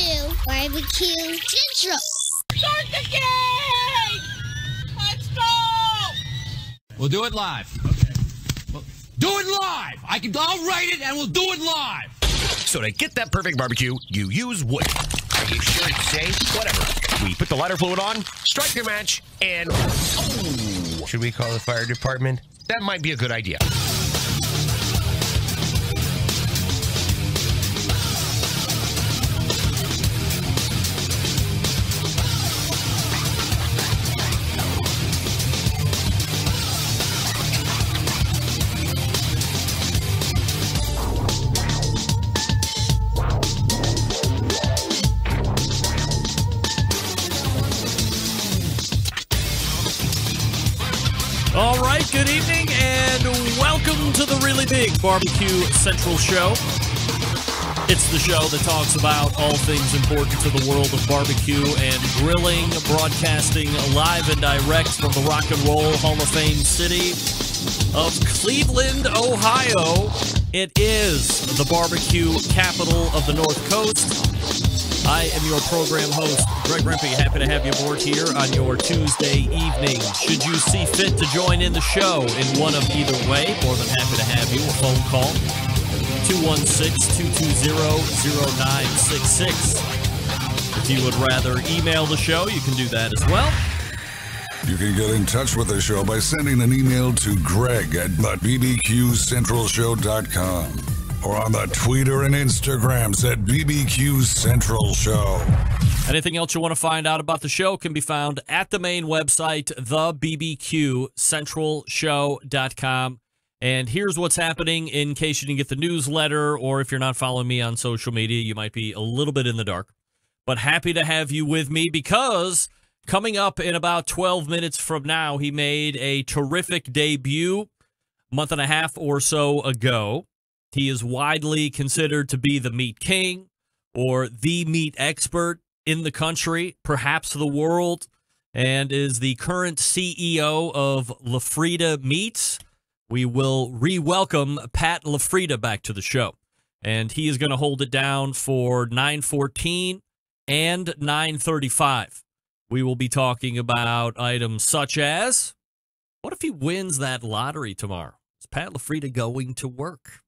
BBQ Central. Start the game! Let's go! We'll do it live. Okay. Do it live! I'll write it and we'll do it live! So to get that perfect barbecue, you use wood. Are you sure it's safe? Whatever. We put the lighter fluid on, strike your match, and... Oh! Should we call the fire department? That might be a good idea. All right, good evening, and welcome to the Really Big BBQ Central Show. It's the show that talks about all things important to the world of barbecue and grilling, broadcasting live and direct from the Rock and Roll Hall of Fame city of Cleveland, Ohio. It is the barbecue capital of the North Coast. I am your program host, Greg Rempe. Happy to have you aboard here on your Tuesday evening. Should you see fit to join in the show in one of either way, more than happy to have you. A phone call, 216-220-0966. If you would rather email the show, you can do that as well. You can get in touch with the show by sending an email to greg@bbqcentralshow.com. or on the Twitter and Instagrams at BBQ Central Show. Anything else you want to find out about the show can be found at the main website, thebbqcentralshow.com. And here's what's happening in case you didn't get the newsletter, or if you're not following me on social media, you might be a little bit in the dark. But happy to have you with me because coming up in about 12 minutes from now, he made a terrific debut a month and a half or so ago. He is widely considered to be the meat king or the meat expert in the country, perhaps the world, and is the current CEO of LaFrida Meats. We will re-welcome Pat LaFrida back to the show, and he is going to hold it down for 9:14 and 9:35. We will be talking about items such as, what if he wins that lottery tomorrow? Is Pat LaFrida going to work?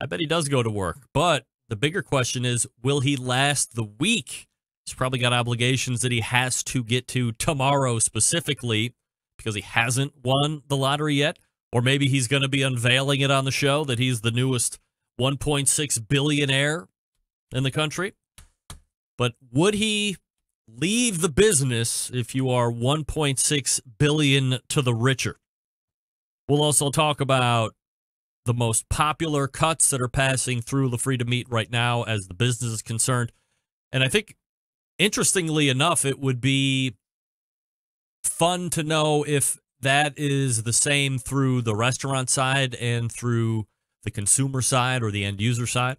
I bet he does go to work, but the bigger question is, will he last the week? He's probably got obligations that he has to get to tomorrow specifically because he hasn't won the lottery yet, or maybe he's going to be unveiling it on the show that he's the newest 1.6 billionaire in the country. But would he leave the business if you are 1.6 billion to the richer? We'll also talk about the most popular cuts that are passing through LaFrida Meat right now as the business is concerned. And I think, interestingly enough, it would be fun to know if that is the same through the restaurant side and through the consumer side or the end user side.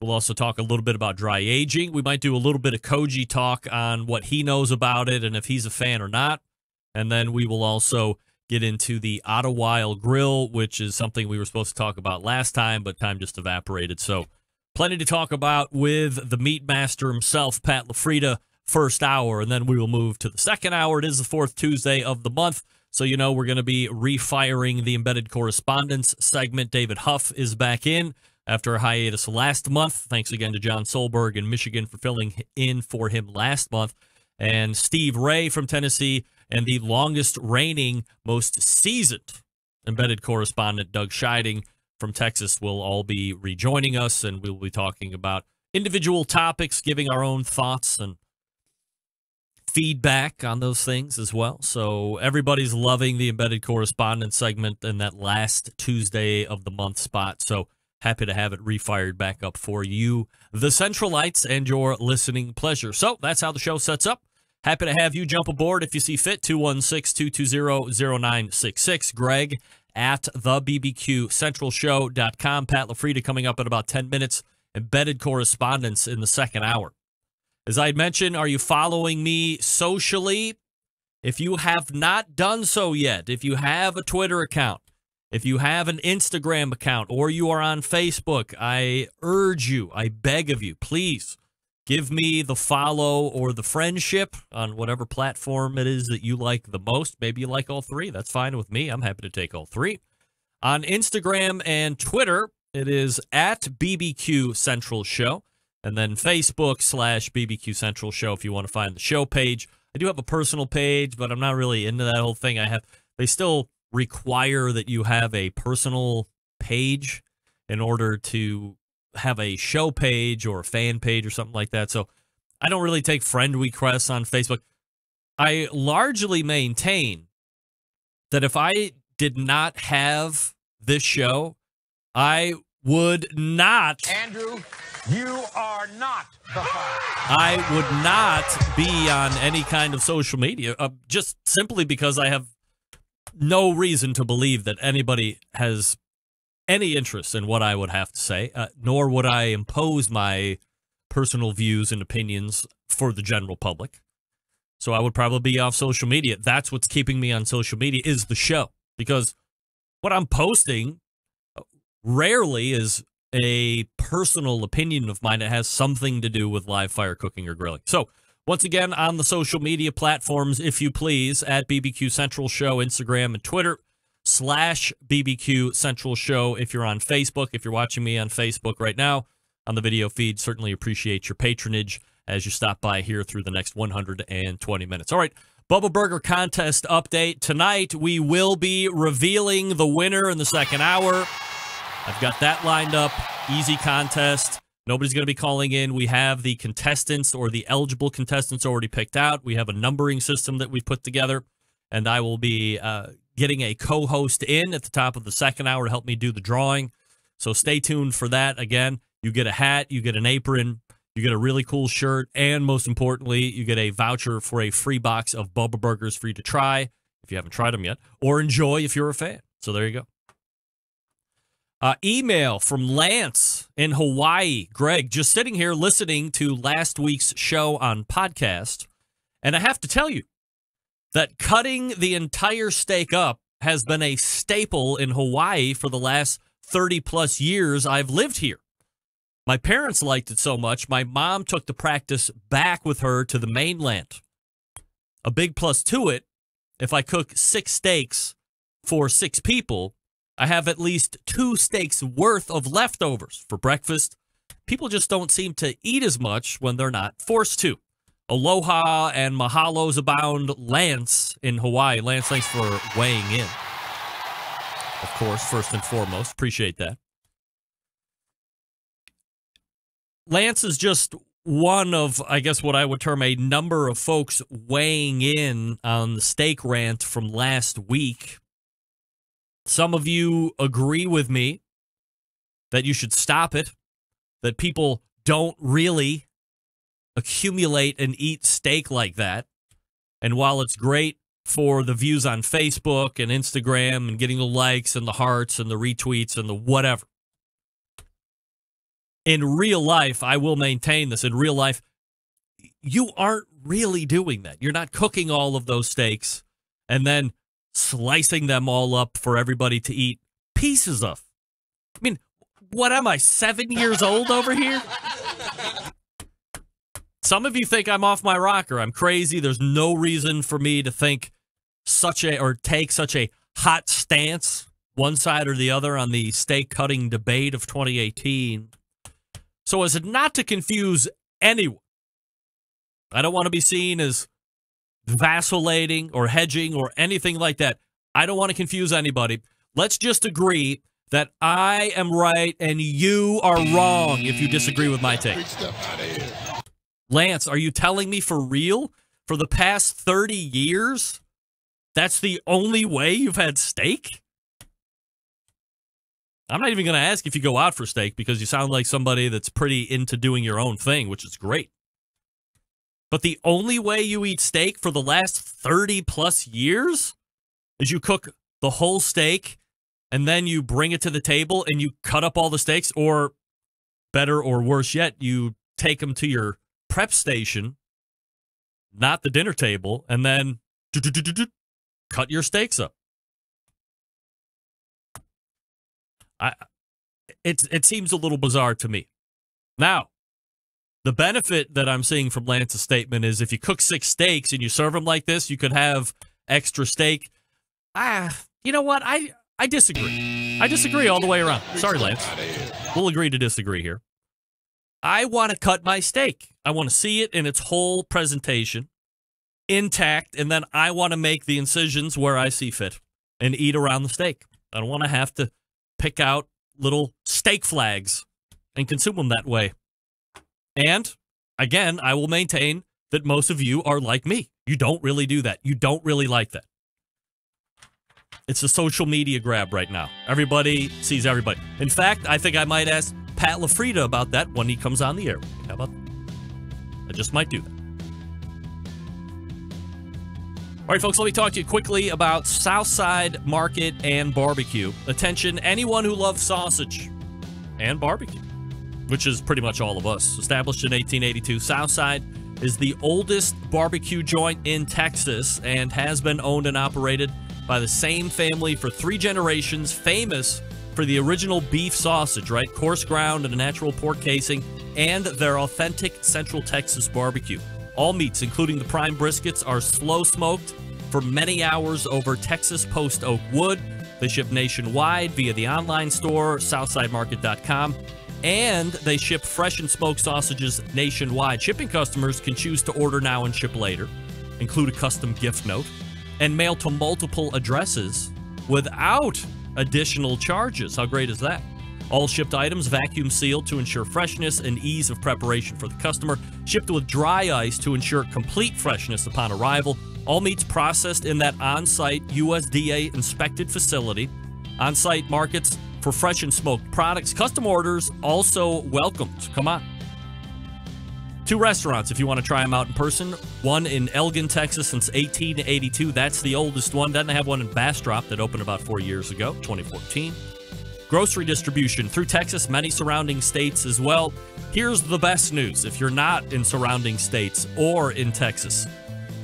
We'll also talk a little bit about dry aging. We might do a little bit of Koji talk on what he knows about it and if he's a fan or not. And then we will also get into the Ottawa Grill, which is something we were supposed to talk about last time, but time just evaporated. So plenty to talk about with the meat master himself, Pat LaFrida, first hour, and then we will move to the second hour. It is the fourth Tuesday of the month, so you know we're going to be refiring the Embedded Correspondence segment. David Huff is back in after a hiatus last month. Thanks again to John Solberg in Michigan for filling in for him last month. And Steve Ray from Tennessee and the longest reigning, most seasoned embedded correspondent, Doug Scheiding from Texas, will all be rejoining us, and we'll be talking about individual topics, giving our own thoughts and feedback on those things as well. So everybody's loving the embedded correspondent segment in that last Tuesday of the month spot. So happy to have it refired back up for you, the Centralites, and your listening pleasure. So that's how the show sets up. Happy to have you jump aboard if you see fit. 216-220-0966. Greg at thebbqcentralshow.com. Pat LaFrida coming up in about 10 minutes. Embedded correspondence in the second hour. As I mentioned, are you following me socially? If you have not done so yet, if you have a Twitter account, if you have an Instagram account, or you are on Facebook, I urge you, I beg of you, please Give me the follow or the friendship on whatever platform it is that you like the most. Maybe you like all three. That's fine with me. I'm happy to take all three. On Instagram and Twitter, it is at BBQ Central Show. And then Facebook/BBQ Central Show if you want to find the show page. I do have a personal page, but I'm not really into that whole thing. They still require that you have a personal page in order to have a show page or a fan page or something like that. So I don't really take friend requests on Facebook. I largely maintain that if I did not have this show, I would not. Andrew, you are not the father. I would not be on any kind of social media, just simply because I have no reason to believe that anybody has any interest in what I would have to say, nor would I impose my personal views and opinions for the general public. So I would probably be off social media. That's what's keeping me on social media is the show, because what I'm posting rarely is a personal opinion of mine that has something to do with live fire cooking or grilling. So once again, on the social media platforms, if you please, at BBQ Central Show, Instagram and Twitter, /BBQ Central Show if you're on Facebook. If you're watching me on Facebook right now on the video feed, certainly appreciate your patronage as you stop by here through the next 120 minutes. All right, Bubba Burger contest update. Tonight, we will be revealing the winner in the second hour. I've got that lined up. Easy contest. Nobody's going to be calling in. We have the contestants or the eligible contestants already picked out. We have a numbering system that we've put together, and I will be getting a co-host in at the top of the second hour to help me do the drawing. So stay tuned for that. Again, you get a hat, you get an apron, you get a really cool shirt, and most importantly, you get a voucher for a free box of Bubba Burgers for you to try if you haven't tried them yet, or enjoy if you're a fan. So there you go. Email from Lance in Hawaii. Greg, just sitting here listening to last week's show on podcast, and I have to tell you that cutting the entire steak up has been a staple in Hawaii for the last 30-plus years I've lived here. My parents liked it so much, my mom took the practice back with her to the mainland. A big plus to it, if I cook 6 steaks for 6 people, I have at least 2 steaks worth of leftovers for breakfast. People just don't seem to eat as much when they're not forced to. Aloha and mahalos abound, Lance in Hawaii. Lance, thanks for weighing in. Of course, first and foremost. Appreciate that. Lance is just one of, I guess, what I would term a number of folks weighing in on the steak rant from last week. Some of you agree with me that you should stop it, that people don't really accumulate and eat steak like that. And while it's great for the views on Facebook and Instagram and getting the likes and the hearts and the retweets and the whatever, in real life, I will maintain this, in real life, you aren't really doing that. You're not cooking all of those steaks and then slicing them all up for everybody to eat pieces of. I mean, what am I, 7 years old over here? Some of you think I'm off my rocker. I'm crazy. There's no reason for me to think take such a hot stance, one side or the other, on the steak cutting debate of 2018. So as not to confuse anyone, I don't want to be seen as vacillating or hedging or anything like that. I don't want to confuse anybody. Let's just agree that I am right and you are wrong if you disagree with my take. Lance, are you telling me for real? For the past 30 years, that's the only way you've had steak? I'm not even going to ask if you go out for steak because you sound like somebody that's pretty into doing your own thing, which is great. But the only way you eat steak for the last 30-plus years is you cook the whole steak and then you bring it to the table and you cut up all the steaks, or better or worse yet, you take them to your prep station, not the dinner table, and then cut your steaks up. It seems a little bizarre to me. Now, The benefit that I'm seeing from Lance's statement is if you cook 6 steaks and you serve them like this, you could have extra steak. You know what? I disagree. I disagree all the way around. Sorry, Lance. We'll agree to disagree here. I want to cut my steak. I want to see it in its whole presentation, intact, and then I want to make the incisions where I see fit and eat around the steak. I don't want to have to pick out little steak flags and consume them that way. And, again, I will maintain that most of you are like me. You don't really do that. You don't really like that. It's a social media grab right now. Everybody sees everybody. In fact, I think I might ask Pat LaFrida about that when he comes on the air. How about that? I just might do that. All right, folks, let me talk to you quickly about Southside Market and Barbecue. Attention, anyone who loves sausage and barbecue, which is pretty much all of us. Established in 1882, Southside is the oldest barbecue joint in Texas and has been owned and operated by the same family for 3 generations, famous for the original beef sausage, right? Coarse ground and a natural pork casing, and their authentic Central Texas barbecue. All meats, including the prime briskets, are slow smoked for many hours over Texas post oak wood. They ship nationwide via the online store, SouthsideMarket.com, and they ship fresh and smoked sausages nationwide. Shipping customers can choose to order now and ship later, include a custom gift note, and mail to multiple addresses without additional charges. How great is that? All shipped items vacuum sealed to ensure freshness and ease of preparation for the customer. Shipped with dry ice to ensure complete freshness upon arrival. All meats processed in that on-site USDA inspected facility. On-site markets for fresh and smoked products. Custom orders also welcomed. Come on. 2 restaurants if you want to try them out in person. One in Elgin, Texas since 1882. That's the oldest one. Doesn't have one in Bastrop that opened about 4 years ago, 2014. Grocery distribution through Texas, many surrounding states as well. Here's the best news. If you're not in surrounding states or in Texas,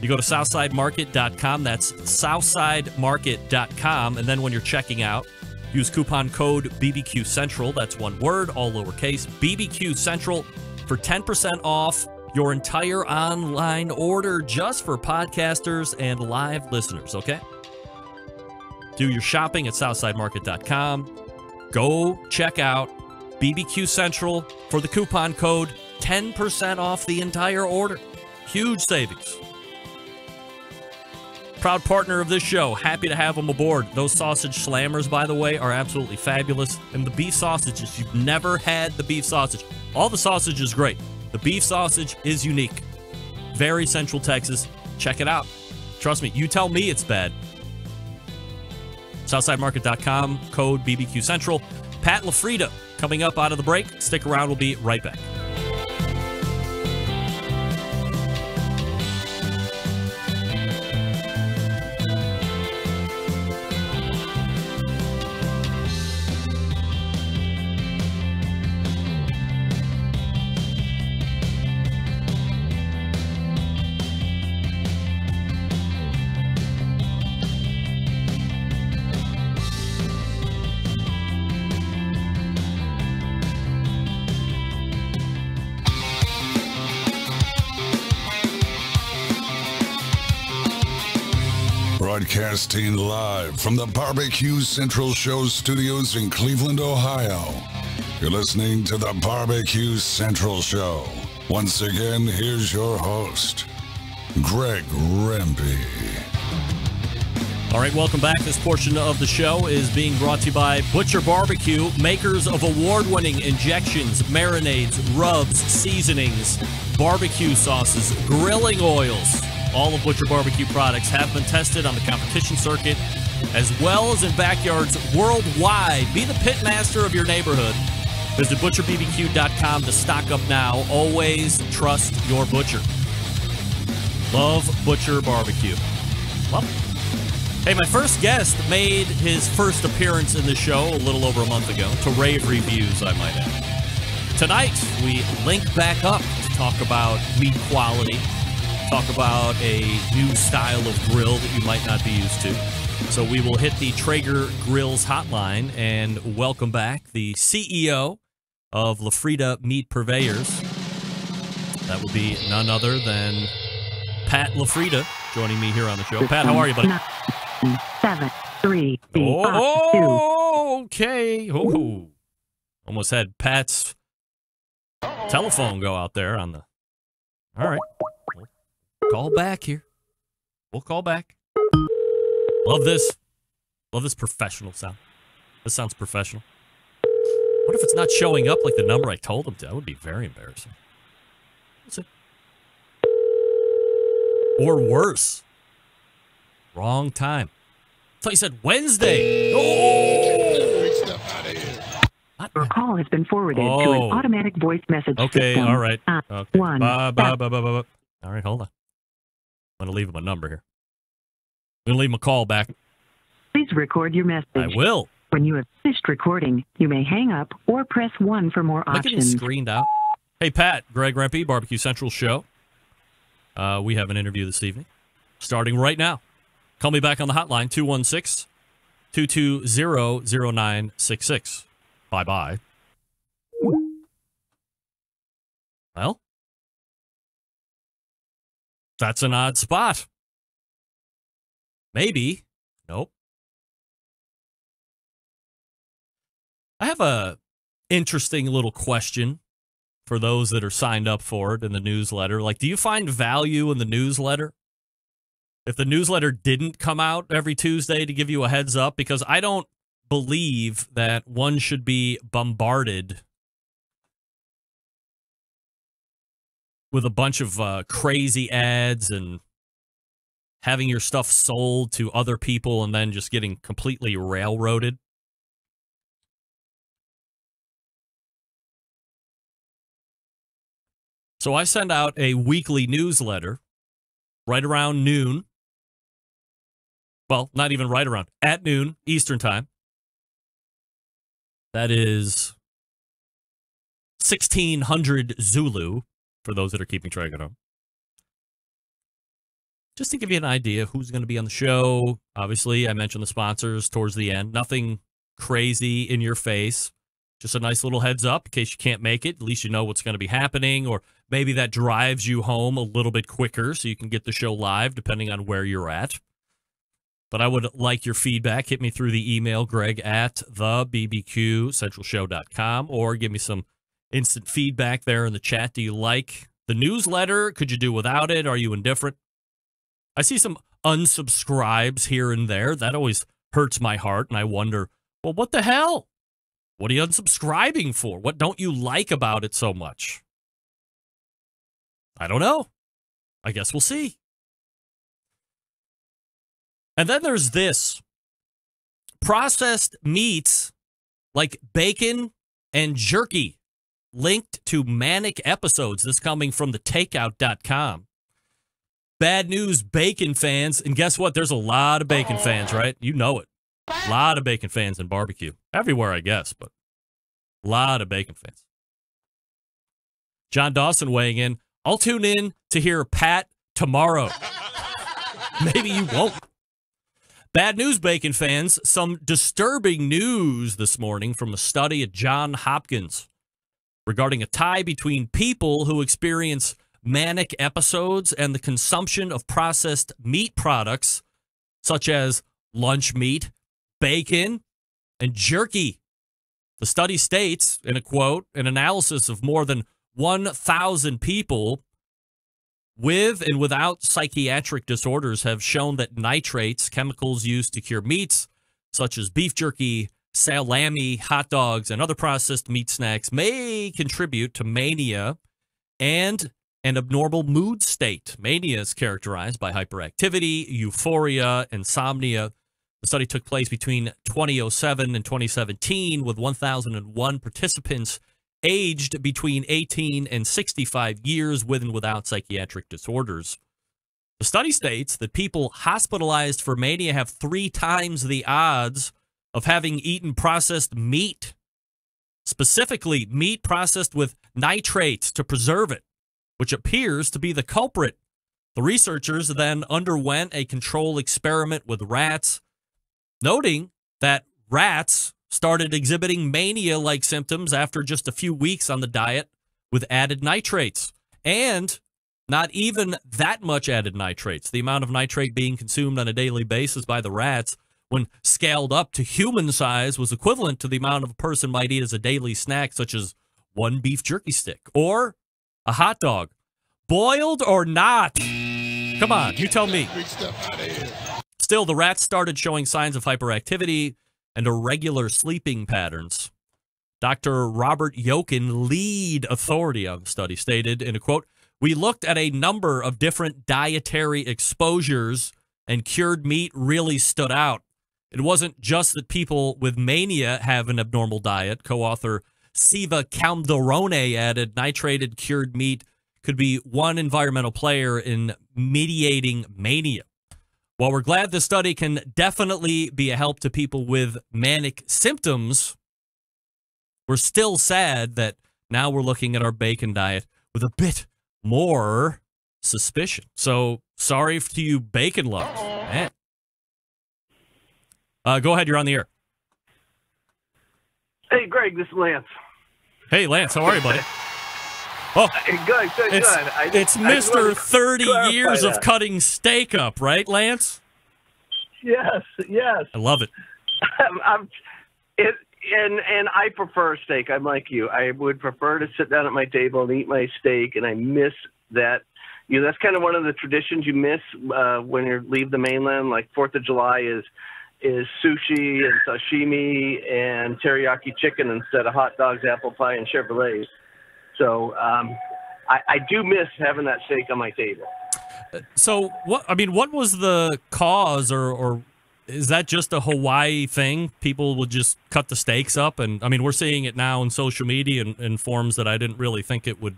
you go to SouthsideMarket.com. That's SouthsideMarket.com. And then when you're checking out, use coupon code BBQ Central. That's one word, all lowercase. BBQ Central for 10% off your entire online order just for podcasters and live listeners, okay? Do your shopping at SouthsideMarket.com. Go check out BBQ Central for the coupon code 10% off the entire order. Huge savings. Proud partner of this show. Happy to have them aboard. Those sausage slammers, by the way, are absolutely fabulous. And the beef sausages, you've never had the beef sausage. All the sausage is great. The beef sausage is unique. Very Central Texas. Check it out. Trust me, you tell me it's bad. SouthsideMarket.com, code BBQ Central. Pat LaFrida coming up out of the break. Stick around. We'll be right back. Broadcasting live from the Barbecue Central Show studios in Cleveland, Ohio. You're listening to the Barbecue Central Show. Once again, here's your host, Greg Rempe. All right, welcome back. This portion of the show is being brought to you by Butcher Barbecue, makers of award-winning injections, marinades, rubs, seasonings, barbecue sauces, grilling oils. All of Butcher Barbecue products have been tested on the competition circuit as well as in backyards worldwide. Be the pit master of your neighborhood. Visit butcherbbq.com to stock up now. Always trust your butcher. Love Butcher Barbecue. Well, hey, my first guest made his first appearance in the show a little over a month ago, to rave reviews, I might add. Tonight, we link back up to talk about meat quality, talk about a new style of grill that you might not be used to. So we will hit the Traeger Grills hotline and welcome back the CEO of LaFrida Meat Purveyors, That would be none other than Pat LaFrida joining me here on the show. Pat, how are you, buddy? 9, 7, 3, 2. Okay. Oh, almost had Pat's telephone go out there on the. All right. We'll call back here. We'll call back. Love this. Love this professional sound. This sounds professional. What if it's not showing up like the number I told him to? That would be very embarrassing. What's it? Or worse. Wrong time. I thought you said Wednesday. Your call has been forwarded to an automatic voice message Okay, system. all right. Okay. One. All right, hold on. I'm going to leave him a number here. I'm going to leave him a call back. Please record your message. I will. When you have finished recording, you may hang up or press 1 for more Am I getting options. screened out? Hey, Pat, Greg Rempe, Barbecue Central Show. We have an interview this evening, starting right now. Call me back on the hotline, 216-220-0966. Bye-bye. Well, that's an odd spot. Maybe. Nope. I have a interesting little question for those that are signed up for it in the newsletter. Like, do you find value in the newsletter? If the newsletter didn't come out every Tuesday to give you a heads up, because I don't believe that one should be bombarded with a bunch of crazy ads and having your stuff sold to other people and then just getting completely railroaded. So I send out a weekly newsletter right around noon. Well, not even right around, at noon Eastern time. That is 1600 Zulu, for those that are keeping track at home. Just to give you an idea of who's going to be on the show. Obviously, I mentioned the sponsors towards the end. Nothing crazy in your face. Just a nice little heads up in case you can't make it. At least you know what's going to be happening, or maybe that drives you home a little bit quicker so you can get the show live depending on where you're at. But I would like your feedback. Hit me through the email, greg@thebbqcentralshow.com, or give me some instant feedback there in the chat. Do you like the newsletter? Could you do without it? Are you indifferent? I see some unsubscribes here and there. That always hurts my heart, and I wonder, well, what the hell? What are you unsubscribing for? What don't you like about it so much? I don't know. I guess we'll see. And then there's this. Processed meats like bacon and jerky linked to manic episodes. This coming from the takeout.com. Bad news, bacon fans. And guess what? There's a lot of bacon fans, right? You know it. A lot of bacon fans in barbecue. Everywhere, I guess, but a lot of bacon fans. John Dawson weighing in. I'll tune in to hear Pat tomorrow. Maybe you won't. Bad news, bacon fans. Some disturbing news this morning from a study at Johns Hopkins regarding a tie between people who experience manic episodes and the consumption of processed meat products such as lunch meat, bacon, and jerky. The study states, in a quote, an analysis of more than 1,000 people with and without psychiatric disorders have shown that nitrates, chemicals used to cure meats, such as beef jerky, salami, hot dogs, and other processed meat snacks, may contribute to mania and an abnormal mood state. Mania is characterized by hyperactivity, euphoria, insomnia. The study took place between 2007 and 2017 with 1,001 participants aged between 18 and 65 years with and without psychiatric disorders. The study states that people hospitalized for mania have 3 times the odds of having eaten processed meat, specifically meat processed with nitrates to preserve it, which appears to be the culprit. The researchers then underwent a control experiment with rats, noting that rats started exhibiting mania-like symptoms after just a few weeks on the diet with added nitrates. and not even that much added nitrates. The amount of nitrate being consumed on a daily basis by the rats, when scaled up to human size, was equivalent to the amount of a person might eat as a daily snack, such as one beef jerky stick or a hot dog. Boiled or not? Come on, you tell me. Still, the rats started showing signs of hyperactivity and irregular sleeping patterns. Dr. Robert Yokin, lead authority on the study, stated in a quote, "We looked at a number of different dietary exposures, and cured meat really stood out. It wasn't just that people with mania have an abnormal diet." Co-author Siva Calderone added, "Nitrated cured meat could be one environmental player in mediating mania. While we're glad the study can definitely be a help to people with manic symptoms, we're still sad that now we're looking at our bacon diet with a bit more suspicion." So sorry to you bacon lovers. Man. Go ahead, you're on the air. Hey, Greg, this is Lance. Hey, Lance, how are you, buddy? Oh, good. It's Mr. 30 years of cutting steak up, right, Lance? Yes. I love it. And I prefer steak. I'm like you. I would prefer to sit down at my table and eat my steak, and I miss that. You know, that's kind of one of the traditions you miss when you leave the mainland. Like 4th of July is sushi and sashimi and teriyaki chicken instead of hot dogs, apple pie, and Chevrolets. So I do miss having that steak on my table. So what was the cause, or is that just a Hawaii thing? People would just cut the steaks up, and I mean, we're seeing it now in social media in forms that I didn't really think it would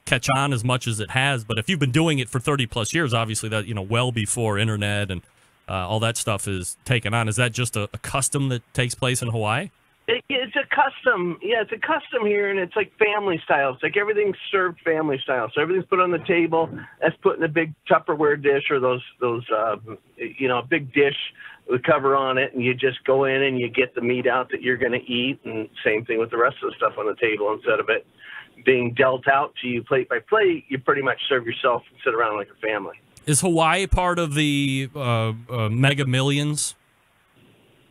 catch on as much as it has. But if you've been doing it for 30 plus years, obviously that, well before internet and all that stuff is taken on. Is that just a custom that takes place in Hawaii? It's a custom. Yeah, it's a custom here, and it's like family style. It's like everything's served family style. So everything's put on the table. That's put in a big Tupperware dish or those a big dish with cover on it, and you just go in and you get the meat out that you're going to eat. And same thing with the rest of the stuff on the table. Instead of it being dealt out to you plate by plate, you pretty much serve yourself and sit around like a family. Is Hawaii part of the Mega Millions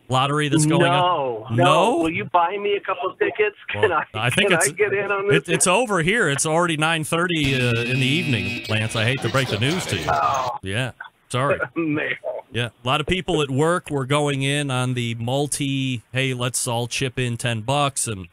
lottery that's going on? No. Will you buy me a couple of tickets? Can I get in on this? It's over here. It's already 9:30 in the evening, Lance. I hate to break the news to you. Oh. Yeah. Sorry. Yeah. A lot of people at work were going in on the hey, let's all chip in $10. And,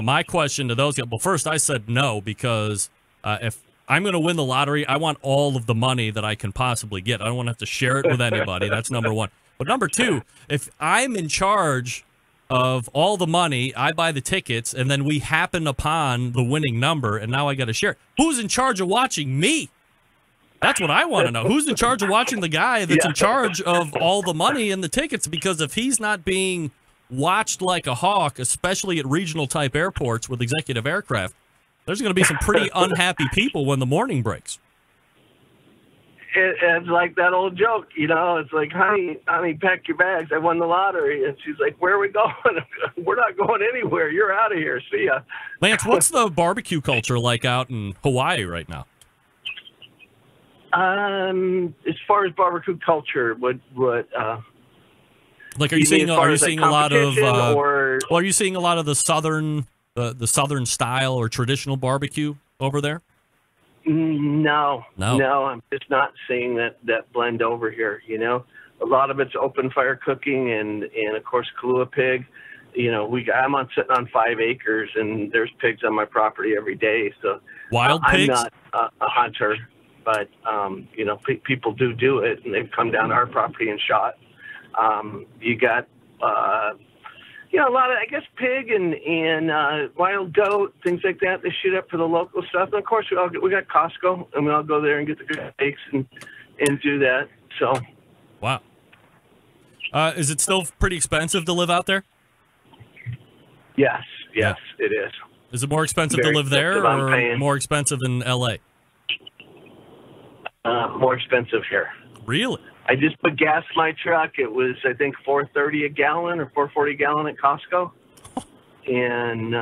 my question to those guys, well, first I said no, because if I'm going to win the lottery, I want all of the money that I can possibly get. I don't want to have to share it with anybody. That's number one. But number two, if I'm in charge of all the money, I buy the tickets, and then we happen upon the winning number, and now I got to share it. Who's in charge of watching me? That's what I want to know. Who's in charge of watching the guy that's in charge of all the money and the tickets? Because if he's not being watched like a hawk, especially at regional type airports with executive aircraft, there's going to be some pretty unhappy people when the morning breaks. It's like that old joke, it's like, honey, pack your bags. I won the lottery. And she's like, where are we going? We're not going anywhere. You're out of here. See ya. Lance, what's the barbecue culture like out in Hawaii right now? As far as barbecue culture, like, are you seeing a lot of, are you seeing a lot of the southern style or traditional barbecue over there? No, I'm just not seeing that blend over here. A lot of it's open fire cooking and of course Kahlua pig. I'm sitting on 5 acres and there's pigs on my property every day. So wild pigs? I'm not a hunter, but people do it, and they've come down to our property and shot. You got a lot of, I guess, pig and wild goat, things like that. They shoot up for the local stuff. And, of course, we got Costco, and we all go there and get the good steaks and do that. So, wow. Is it still pretty expensive to live out there? Yes, it is. Is it more expensive to live there or more expensive in L.A.? More expensive here. Really? I just put gas in my truck. It was, I think, $4.30 a gallon or $4.40 a gallon at Costco. And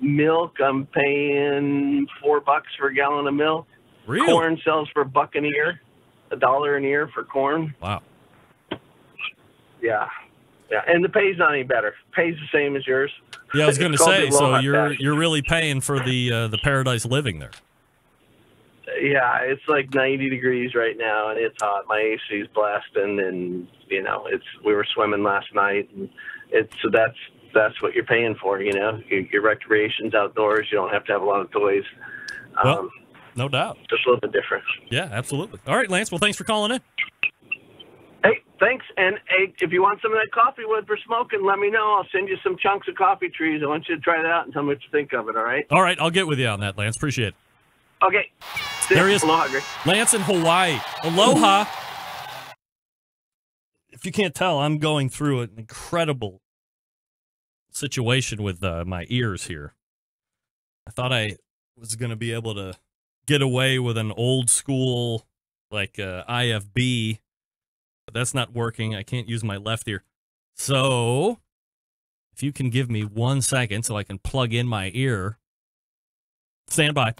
milk, I'm paying $4 for a gallon of milk. Really? Corn sells for $1 an ear, $1 an ear for corn. Wow. Yeah. And the pay's not any better. Pay's the same as yours. Yeah, I was going to It's called say. the So Aloha you're really paying for the paradise living there. Yeah, it's like 90 degrees right now, and it's hot. My AC is blasting, and we were swimming last night, and that's what you're paying for. Your recreation's outdoors. You don't have to have a lot of toys. Well, no doubt. Just a little bit different. Yeah, absolutely. All right, Lance. Well, thanks for calling in. Hey, thanks. And hey, if you want some of that coffee wood for smoking, let me know. I'll send you some chunks of coffee trees. I want you to try that out and tell me what you think of it. All right? All right, I'll get with you on that, Lance. Appreciate it. Okay. There he is. Aloha, Greg. Lance in Hawaii. Aloha. If you can't tell, I'm going through an incredible situation with my ears here. I thought I was going to be able to get away with an old school like IFB, but that's not working. I can't use my left ear. So if you can give me 1 second so I can plug in my ear. Stand by.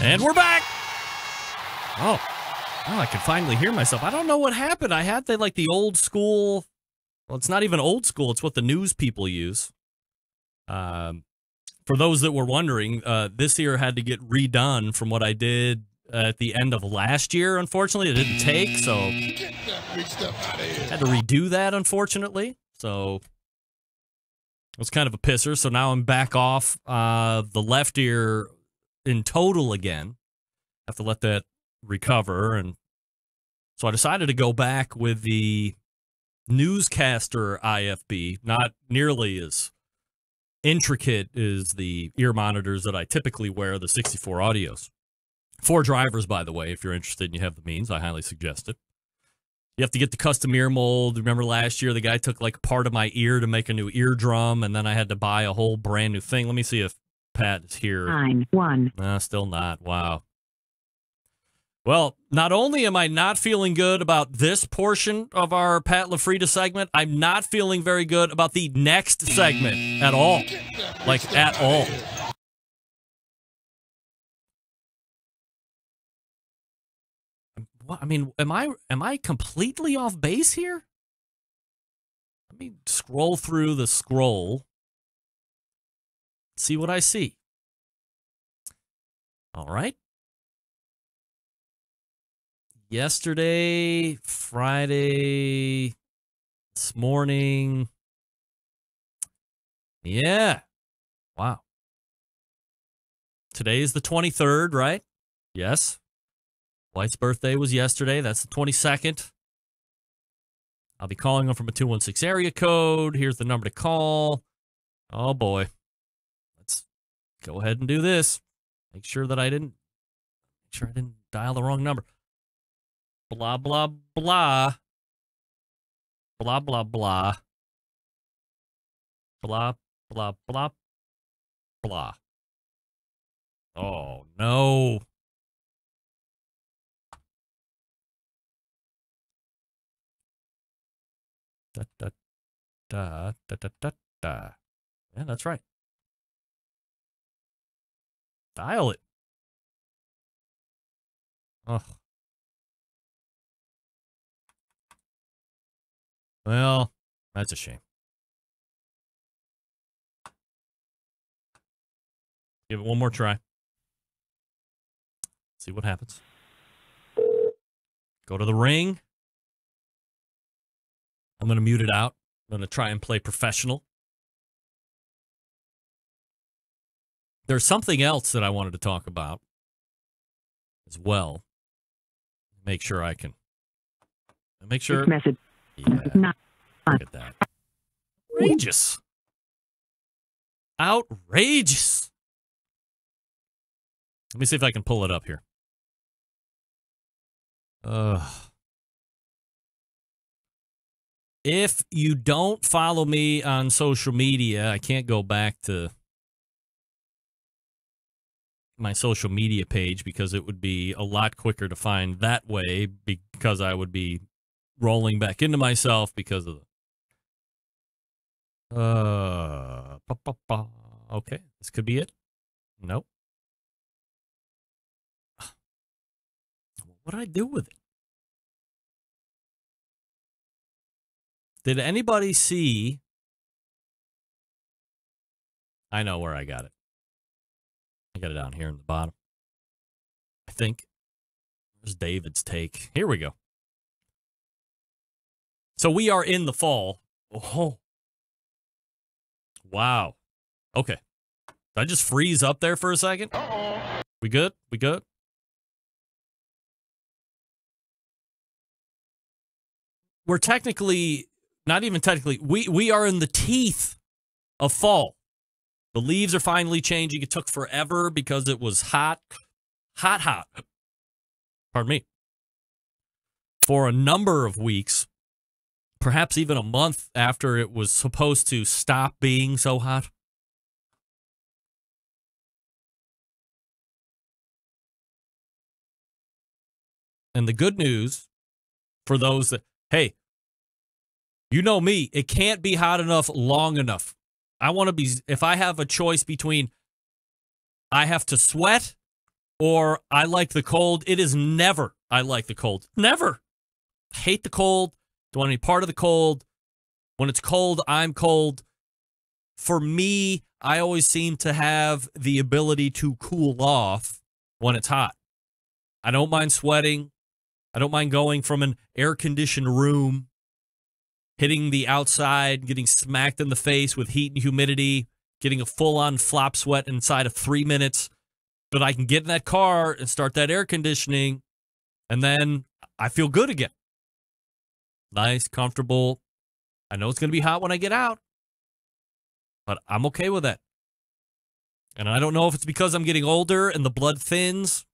And we're back. Oh, I can finally hear myself. I don't know what happened. I had the old school. Well, it's not even old school. It's what the news people use. For those that were wondering, this year had to get redone from what I did at the end of last year. Unfortunately, it didn't take, so had to redo that. Unfortunately, so it was kind of a pisser. So now I'm back off the left ear in total again. Have to let that recover, and so I decided to go back with the newscaster IFB. Not nearly as intricate as the ear monitors that I typically wear, the 64 audios. For drivers, by the way, if you're interested and you have the means, I highly suggest it. You have to get the custom ear mold. Remember last year, the guy took like part of my ear to make a new eardrum, and then I had to buy a whole brand new thing. Let me see if Pat is here. 9-1. Still not. Wow. Well, not only am I not feeling good about this portion of our Pat LaFrida segment, I'm not feeling very good about the next segment at all. Like, at all. What? I mean, am I completely off base here? Let me scroll through the scroll. See what I see. All right. Yesterday, Friday, this morning. Yeah. Wow. Today is the 23rd, right? Yes. White's birthday was yesterday. That's the 22nd. I'll be calling him from a 216 area code. Here's the number to call. Oh, boy. Let's go ahead and do this. Make sure I didn't dial the wrong number. Blah, blah, blah. Blah, blah, blah. Blah, blah, blah, blah. Oh, no. Da, da, da, da, da, da, da. Yeah, that's right. Dial it. Oh. Well, that's a shame. Give it one more try. See what happens. Go to the ring. I'm going to mute it out. I'm going to try and play professional. There's something else that I wanted to talk about as well. Make sure I can. Make sure. This message. Yeah. Not. Look at that. Outrageous. Outrageous. Let me see if I can pull it up here. If you don't follow me on social media, I can't go back to my social media page because it would be a lot quicker to find that way because I would be rolling back into myself because of the... Okay, this could be it. Nope. What did I do with it? Did anybody see? I know where I got it. I got it down here in the bottom. I think. There's David's take. Here we go. So we are in the fall. Oh. Wow. Okay. Did I just freeze up there for a second? Uh-oh. We good? We good? We're technically, not even technically, we are in the teeth of fall. The leaves are finally changing. It took forever because it was hot. Pardon me. For a number of weeks, perhaps even a month after it was supposed to stop being so hot. And the good news for those that, hey, you know me, it can't be hot enough long enough. I want to be, if I have a choice between I have to sweat or I like the cold, it is never I like the cold. Never. Hate the cold. Don't want any part of the cold. When it's cold, I'm cold. For me, I always seem to have the ability to cool off when it's hot. I don't mind sweating. I don't mind going from an air-conditioned room, hitting the outside, getting smacked in the face with heat and humidity, getting a full-on flop sweat inside of 3 minutes. But I can get in that car and start that air conditioning, and then I feel good again. Nice, comfortable. I know it's going to be hot when I get out, but I'm okay with that. And I don't know if it's because I'm getting older and the blood thins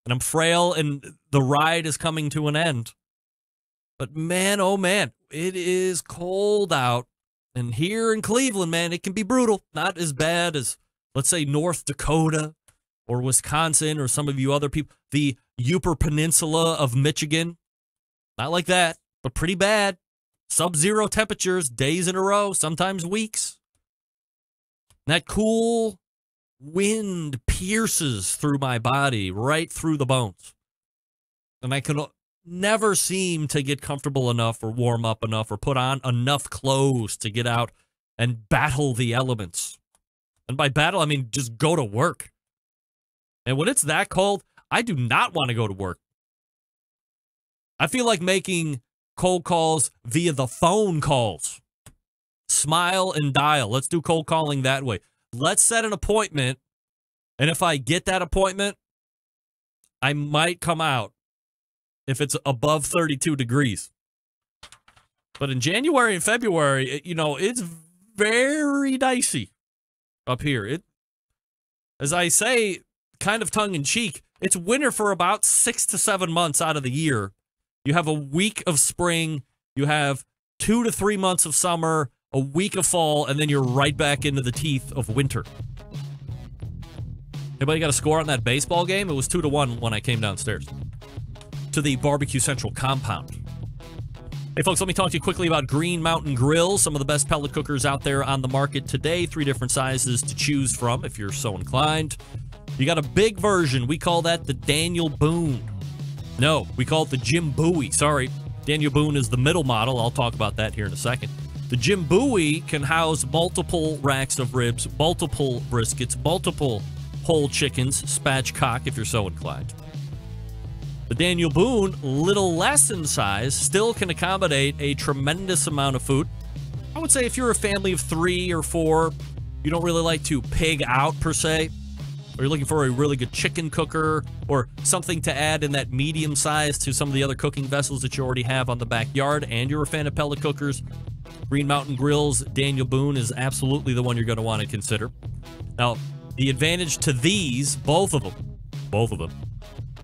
and I'm frail and the ride is coming to an end. But man, oh man, it is cold out. And here in Cleveland, man, it can be brutal. Not as bad as, let's say, North Dakota or Wisconsin or some of you other people. The Upper Peninsula of Michigan. Not like that, but pretty bad. Sub-zero temperatures, days in a row, sometimes weeks. That cool wind pierces through my body, right through the bones. And I can never seem to get comfortable enough or warm up enough or put on enough clothes to get out and battle the elements. And by battle, I mean just go to work. And when it's that cold, I do not want to go to work. I feel like making cold calls via the phone calls. Smile and dial. Let's do cold calling that way. Let's set an appointment. And if I get that appointment, I might come out if it's above 32 degrees. But in January and February, it's very dicey up here. As I say, kind of tongue-in-cheek, it's winter for about 6 to 7 months out of the year. You have a week of spring, you have 2 to 3 months of summer, a week of fall, and then you're right back into the teeth of winter. Anybody got a score on that baseball game? It was 2-1 when I came downstairs to the Barbecue Central compound. Hey, folks, let me talk to you quickly about Green Mountain Grill, some of the best pellet cookers out there on the market today. 3 different sizes to choose from if you're so inclined. You got a big version. We call that the Daniel Boone. No, we call it the Jim Bowie. Sorry. Daniel Boone is the middle model. I'll talk about that here in a second. The Jim Bowie can house multiple racks of ribs, multiple briskets, multiple whole chickens, spatchcock if you're so inclined. The Daniel Boone, little less in size, still can accommodate a tremendous amount of food. I would say if you're a family of 3 or 4, you don't really like to pig out per se, or you're looking for a really good chicken cooker or something to add in that medium size to some of the other cooking vessels that you already have on the backyard, and you're a fan of pellet cookers, Green Mountain Grill's Daniel Boone is absolutely the one you're going to want to consider. Now, the advantage to these, both of them,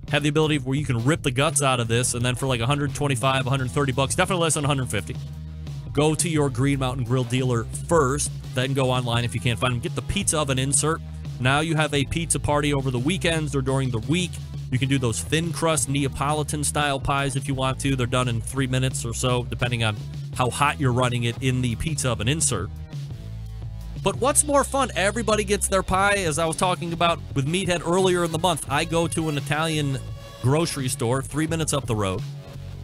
have the ability where you can rip the guts out of this, and then for like 125, 130 bucks, definitely less than 150. Go to your Green Mountain Grill dealer first, then go online if you can't find them. Get the pizza oven insert. Now you have a pizza party over the weekends or during the week. You can do those thin crust Neapolitan style pies if you want to. They're done in 3 minutes or so, depending on how hot you're running it in the pizza oven insert. But what's more fun? Everybody gets their pie, as I was talking about with Meathead earlier in the month. I go to an Italian grocery store 3 minutes up the road.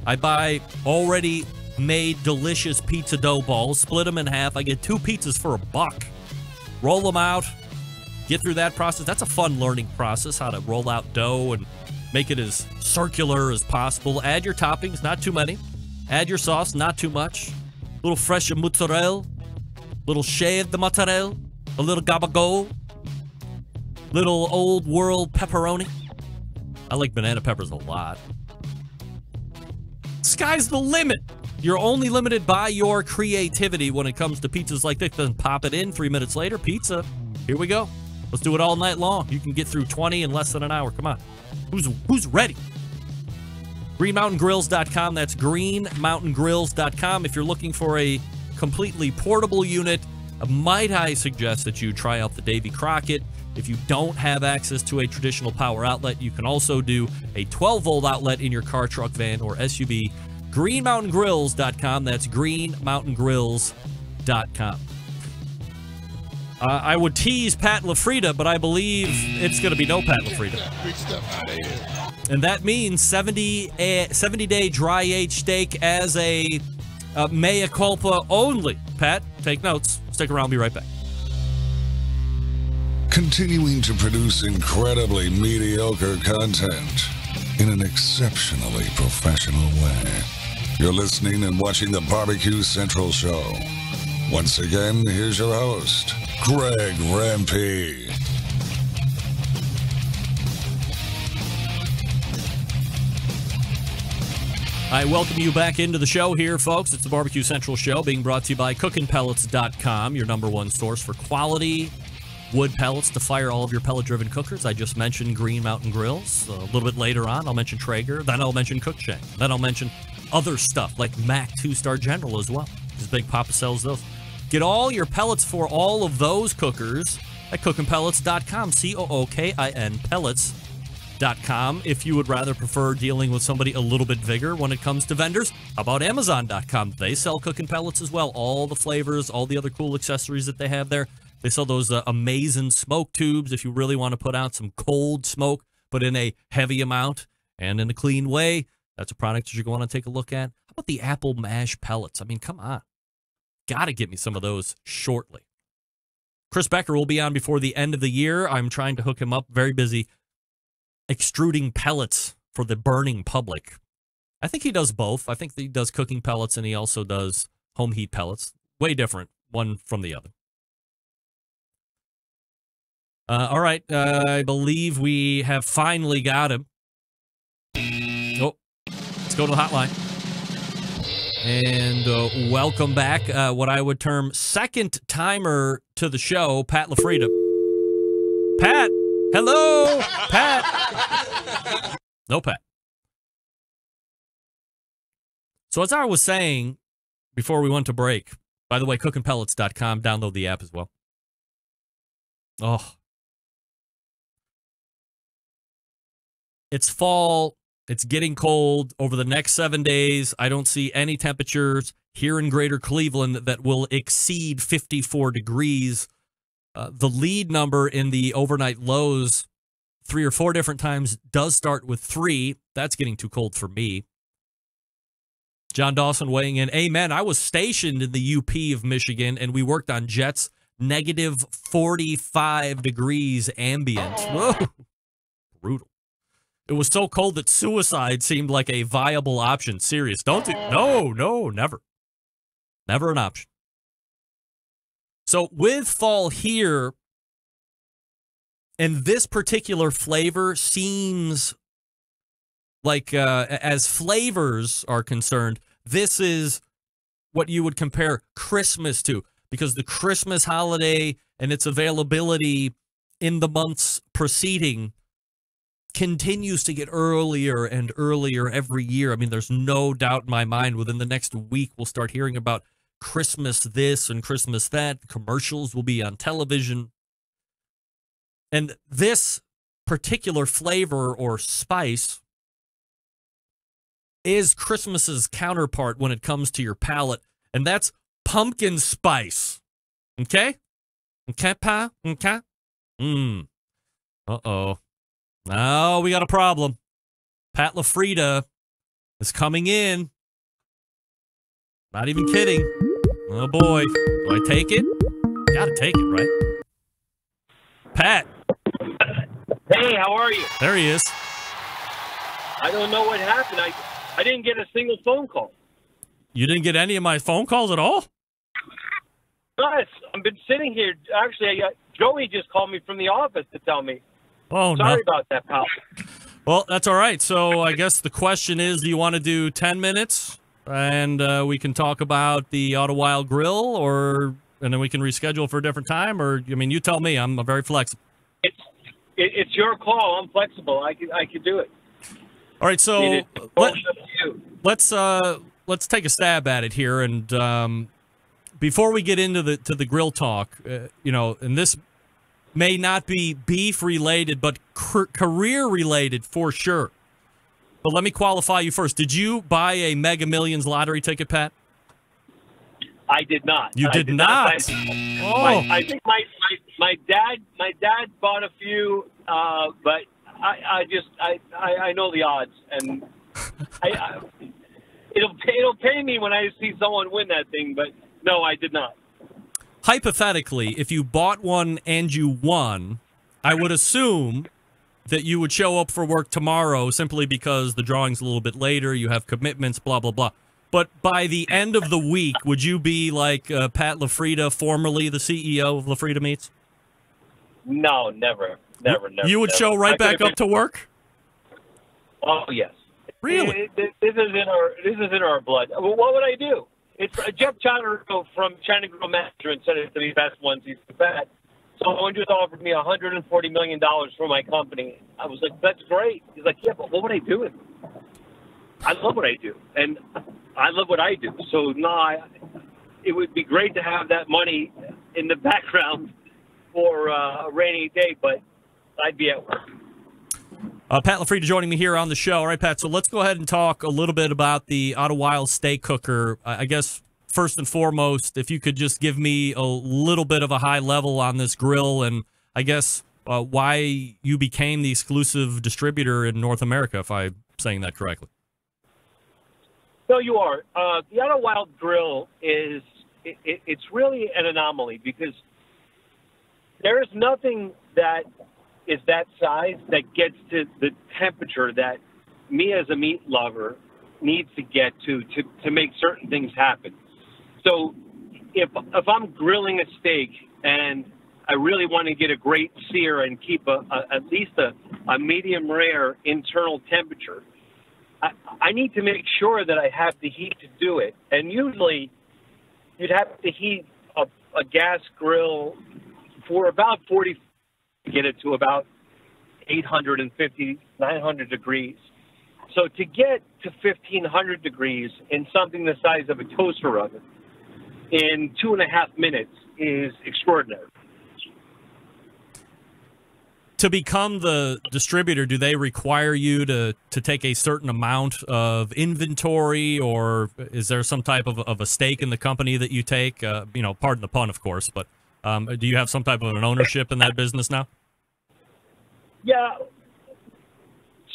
I buy already made delicious pizza dough balls, split them in half. I get 2 pizzas for $1. Roll them out, get through that process. That's a fun learning process, how to roll out dough and make it as circular as possible. Add your toppings, not too many. Add your sauce, not too much. A little fresh mozzarella, little shaved mozzarella, a little gabagool, little old world pepperoni. I like banana peppers a lot. Sky's the limit. You're only limited by your creativity when it comes to pizzas like this. Then pop it in 3 minutes later, pizza. Here we go. Let's do it all night long. You can get through 20 in less than an hour. Come on. Who's ready? GreenMountainGrills.com. That's GreenMountainGrills.com. If you're looking for a completely portable unit, might I suggest that you try out the Davy Crockett. If you don't have access to a traditional power outlet, you can also do a 12-volt outlet in your car, truck, van, or SUV. GreenMountainGrills.com. That's GreenMountainGrills.com. I would tease Pat LaFrida, but I believe it's going to be no Pat LaFrida. And that means 70-day dry-aged steak as a mea culpa only. Pat, take notes. Stick around. Be right back. Continuing to produce incredibly mediocre content in an exceptionally professional way. You're listening and watching the Barbecue Central Show. Once again, here's your host, Greg Rempe. I welcome you back into the show here, folks. It's the Barbecue Central Show being brought to you by CookinPellets.com, your #1 source for quality wood pellets to fire all of your pellet-driven cookers. I just mentioned Green Mountain Grills. A little bit later on, I'll mention Traeger. Then I'll mention Cookshank. Then I'll mention other stuff like Mac 2-Star General as well, because Big Papa sells those. Get all your pellets for all of those cookers at CookinPellets.com, COOKIN Pellets.com. If you would rather prefer dealing with somebody a little bit bigger when it comes to vendors, how about Amazon.com? They sell cooking pellets as well. All the flavors, all the other cool accessories that they have there. They sell those amazing smoke tubes if you really want to put out some cold smoke, but in a heavy amount and in a clean way. That's a product that you're going to take a look at. How about the apple mash pellets? I mean, come on. Got to get me some of those shortly. Chris Becker will be on before the end of the year. I'm trying to hook him up. Very busy extruding pellets for the burning public. I think he does both. I think he does cooking pellets and he also does home heat pellets. Way different, one from the other. All right. I believe we have finally got him. Oh, let's go to the hotline. And welcome back. What I would term second timer to the show, Pat LaFrida. Pat, hello, Pat. No, Pat. So as I was saying before we went to break, by the way, CookinPellets.com, download the app as well. Oh. It's fall. It's getting cold. Over the next 7 days, I don't see any temperatures here in greater Cleveland that will exceed 54 degrees. The lead number in the overnight lows 3 or 4 different times does start with 3. That's getting too cold for me. John Dawson weighing in. Amen. I was stationed in the UP of Michigan, and we worked on jets. Negative 45 degrees ambient. Whoa. Brutal. It was so cold that suicide seemed like a viable option. Serious. Don't do. No, never. Never an option. So with fall here, and this particular flavor seems like, as flavors are concerned, this is what you would compare Christmas to, because the Christmas holiday and its availability in the months preceding continues to get earlier and earlier every year. I mean, there's no doubt in my mind within the next week we'll start hearing about Christmas this and Christmas that. Commercials will be on television. And this particular flavor or spice is Christmas's counterpart when it comes to your palate, and that's pumpkin spice. Okay? Okay, pa? Okay? Uh-oh. Now we got a problem. Pat LaFrida is coming in. Not even kidding. Oh, boy. Do I take it? Gotta take it, right? Pat. Hey, how are you? There he is. I don't know what happened. I didn't get a single phone call. You didn't get any of my phone calls at all? Yes, I've been sitting here. Actually, Joey just called me from the office to tell me. Oh, no. Sorry about that, pal. Well, that's all right. So I guess the question is, do you want to do 10 minutes and we can talk about the Auto Wild Grill, and then we can reschedule for a different time? Or, I mean, you tell me. I'm very flexible. It's your call. I'm flexible. I could do it. All right, so let's take a stab at it here, and before we get into the grill talk, and this may not be beef related, but career related for sure. But let me qualify you first. Did you buy a Mega Millions lottery ticket, Pat? I did not. You did not. I think my dad bought a few, but I know the odds, and it'll pay me when I see someone win that thing. But no, I did not. Hypothetically, if you bought one and you won, I would assume that you would show up for work tomorrow simply because the drawing's a little bit later, you have commitments, blah, blah, blah. But by the end of the week, would you be like Pat LaFrida, formerly the CEO of LaFrida Meats? No, never. You would show right back up to work? Oh, yes. Really? This is in our blood. Well, what would I do? It's Jeff Chonero from China Grill Management said it to me best once. He's fat. Someone just offered me $140 million for my company. I was like, that's great. He's like, yeah, but what would I do with it? I love what I do, and I love what I do. So, no, it would be great to have that money in the background for a rainy day, but I'd be at work. Pat LaFrida joining me here on the show. All right, Pat, so let's go ahead and talk a little bit about the Auto Wild Steak Cooker. I guess, first and foremost, if you could just give me a little bit of a high level on this grill, and I guess why you became the exclusive distributor in North America, if I'm saying that correctly. No, you are. The Auto Wild Grill it's really an anomaly because there is nothing that is that size that gets to the temperature that me as a meat lover needs to get to make certain things happen. So if I'm grilling a steak and I really want to get a great sear and keep at least a medium rare internal temperature, I need to make sure that I have the heat to do it. And usually you'd have to heat a gas grill for about 40 to get it to about 850, 900 degrees. So to get to 1,500 degrees in something the size of a toaster oven in 2.5 minutes is extraordinary. To become the distributor, do they require you to take a certain amount of inventory, or is there some type of a stake in the company that you take? Pardon the pun, of course, but do you have some type of an ownership in that business now? Yeah.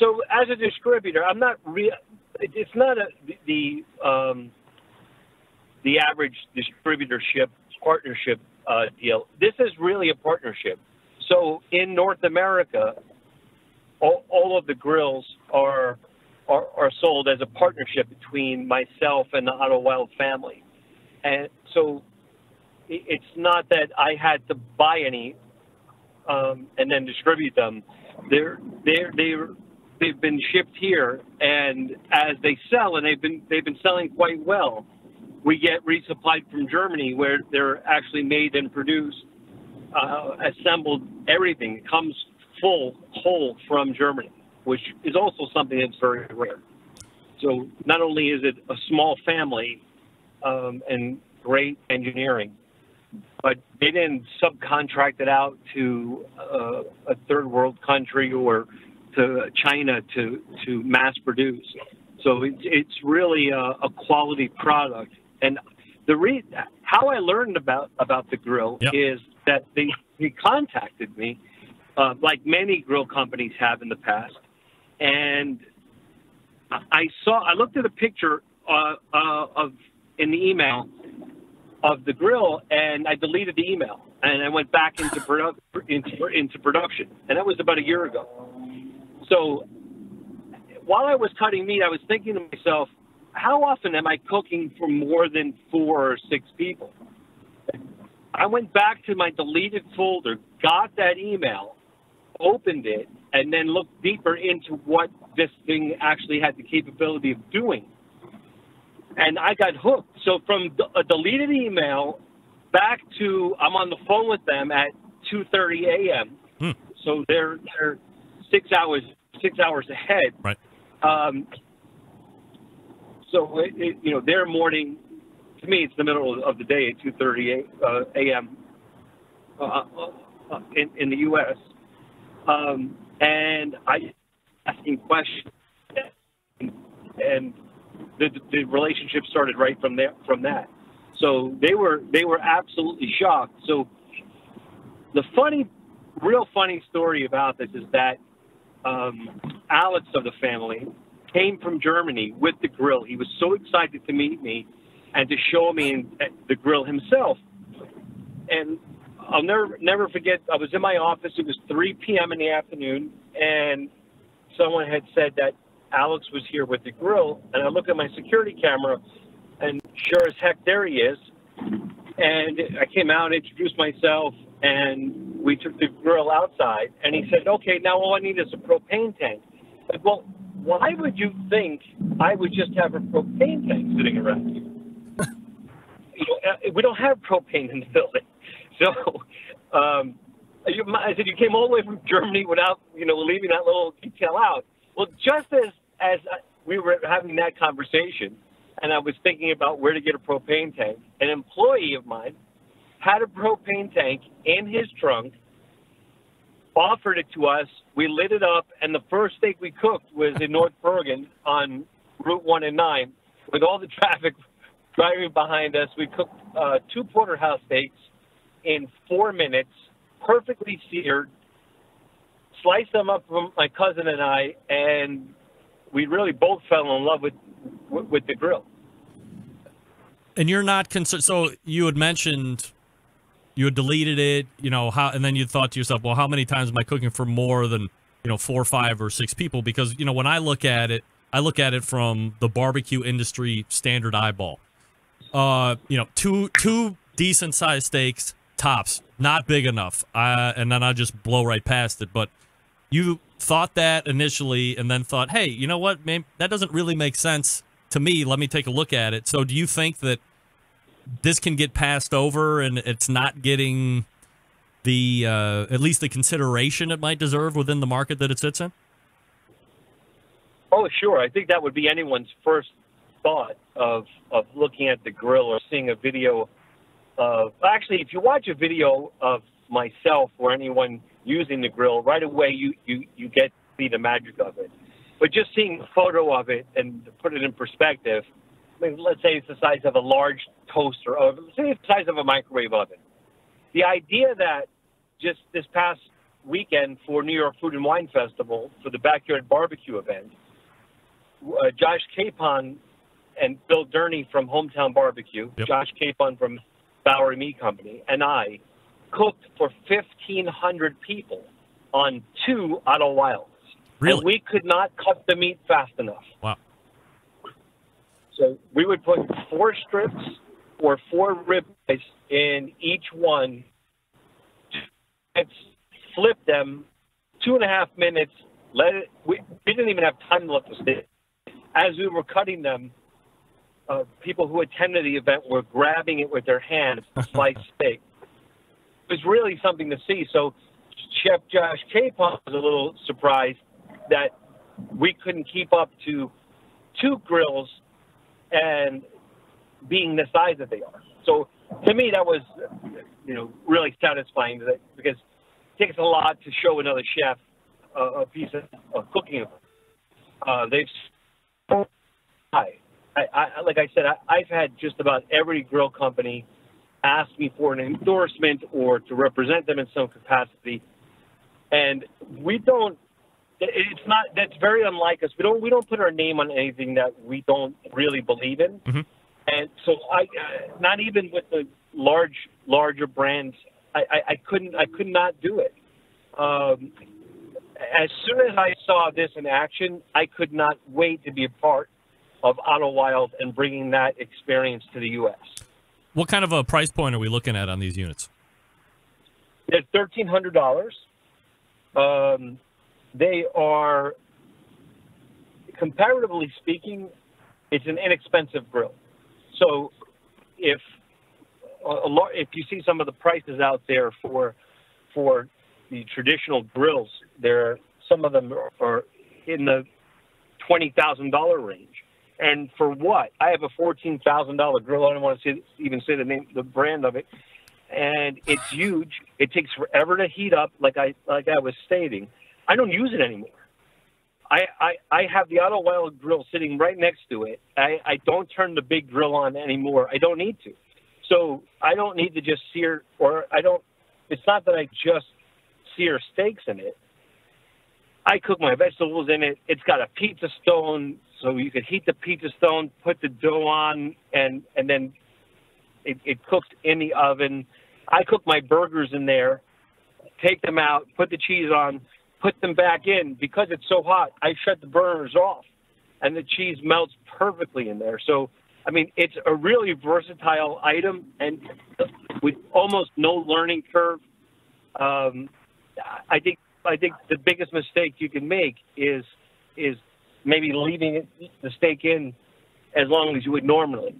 So as a distributor, I'm not it's not the average distributorship partnership deal. This is really a partnership. So in North America, all of the grills are sold as a partnership between myself and the Auto Wild family, and so it's not that I had to buy any and then distribute them. They've been shipped here, and as they sell, and they've been selling quite well. we get resupplied from Germany, where they're actually made and produced, assembled. Everything comes whole from Germany, which is also something that's very rare. So not only is it a small family and great engineering, but they didn't subcontract it out to a third world country or to China to mass produce. So it's really a quality product. And how I learned about the grill is that they contacted me, like many grill companies have in the past, and I looked at a picture in the email of the grill, and I deleted the email, and I went back into production, and that was about a year ago. So while I was cutting meat, I was thinking to myself, how often am I cooking for more than 4 or 6 people? I went back to my deleted folder, got that email, opened it, and then looked deeper into what this thing actually had the capability of doing. And I got hooked. So from a deleted email back to I'm on the phone with them at 2:30 a.m. So they're 6 hours ahead. Right. So their morning, to me, it's the middle of the day at 2:30 a.m. In the U.S. And I asking questions, and the relationship started right from that. So they were absolutely shocked. So the real funny story about this is that Alex of the family came from Germany with the grill. He was so excited to meet me and to show me the grill himself. And I'll never forget, I was in my office. It was 3 p.m. in the afternoon, and someone had said that Alex was here with the grill. And I look at my security camera, and sure as heck, there he is. And I came out, introduced myself, and we took the grill outside. And he said, okay, now all I need is a propane tank. I said, well, why would you think I would just have a propane tank sitting around here? We don't have propane in the building. So I said, you came all the way from Germany without, leaving that little detail out. Well, just as we were having that conversation, and I was thinking about where to get a propane tank, an employee of mine had a propane tank in his trunk, offered it to us. We lit it up, and the first steak we cooked was in North Bergen on Route 1 and 9, with all the traffic driving behind us. We cooked 2 porterhouse steaks in 4 minutes, perfectly seared, sliced them up from my cousin and I, and we really both fell in love with the grill. And you're not concerned. So you had mentioned you had deleted it, and then you thought to yourself, well, how many times am I cooking for more than 4, 5, or 6 people? Because when I look at it from the barbecue industry standard eyeball. 2 decent sized steaks tops, not big enough, and then I just blow right past it. But you thought that initially, and then thought, hey, you know what? Maybe that doesn't really make sense to me. Let me take a look at it. So do you think that this can get passed over and it's not getting the at least the consideration it might deserve within the market that it sits in? Oh, sure. I think that would be anyone's first thought of looking at the grill or seeing a video of. Actually, if you watch a video of myself or anyone using the grill, right away you get to see the magic of it. But just seeing a photo of it and to put it in perspective, I mean, let's say it's the size of a large toaster, or let's say it's the size of a microwave oven. The idea that just this past weekend for New York Food and Wine Festival, for the Backyard Barbecue event, Josh Capon and Bill Durney from Hometown Barbecue, Josh Capon from Bowery Meat Company, and I cooked for 1,500 people on 2 Otto Wilds. Really? And we could not cut the meat fast enough. Wow. So we would put 4 strips or 4 ribs in each one, and flip them 2.5 minutes, let it. We didn't even have time to let the steak. As we were cutting them, people who attended the event were grabbing it with their hands to slice steak. It was really something to see. So Chef Josh Capon was a little surprised that we couldn't keep up to 2 grills and being the size that they are. So to me, that was, really satisfying because it takes a lot to show another chef a piece of cooking. They've, like I said, I've had just about every grill company ask me for an endorsement or to represent them in some capacity, and we don't. It's not. That's very unlike us. We don't put our name on anything that we don't really believe in. Mm-hmm. And so not even with the larger brands, I could not do it. As soon as I saw this in action, I could not wait to be a part of Auto Wild and bringing that experience to the U.S. What kind of a price point are we looking at on these units? They're $1,300. They are, comparatively speaking, it's an inexpensive grill. So if you see some of the prices out there for the traditional grills, some of them are in the $20,000 range. And for what? I have a $14,000 grill. I don't want to even say the brand of it. And it's huge. It takes forever to heat up, like I was stating. I don't use it anymore. I have the Auto Wild grill sitting right next to it. I don't turn the big grill on anymore. I don't need to. So I don't need to just sear, it's not that I just sear steaks in it. I cook my vegetables in it. It's got a pizza stone, so you can heat the pizza stone, put the dough on, and then it cooks in the oven. I cook my burgers in there, take them out, put the cheese on, put them back in. Because it's so hot, I shut the burners off, and the cheese melts perfectly in there. So, I mean, it's a really versatile item, and with almost no learning curve. I think the biggest mistake you can make is maybe leaving the steak in as long as you would normally.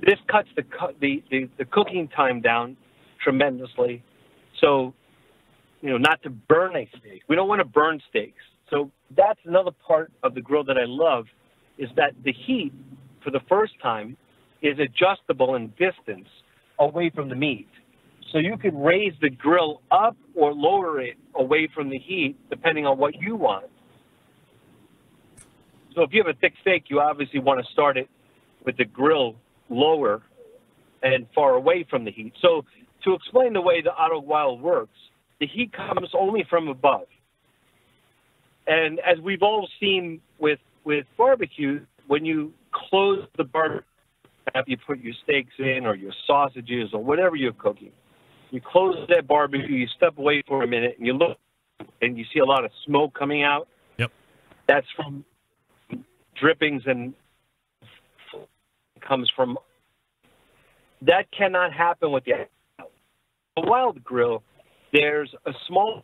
This cuts the cooking time down tremendously. So, not to burn a steak. We don't want to burn steaks. So that's another part of the grill that I love, is that the heat for the first time is adjustable in distance away from the meat. So you can raise the grill up or lower it away from the heat, depending on what you want. So if you have a thick steak, you obviously want to start it with the grill lower and far away from the heat. So to explain the way the Auto Wild works, the heat comes only from above. And as we've all seen with barbecue, when you close the barbecue, after you put your steaks in or your sausages or whatever you're cooking, you close that barbecue, you step away for a minute, and you look, and you see a lot of smoke coming out. Yep. That's from drippings and comes from. That cannot happen with the Wild grill. There's a small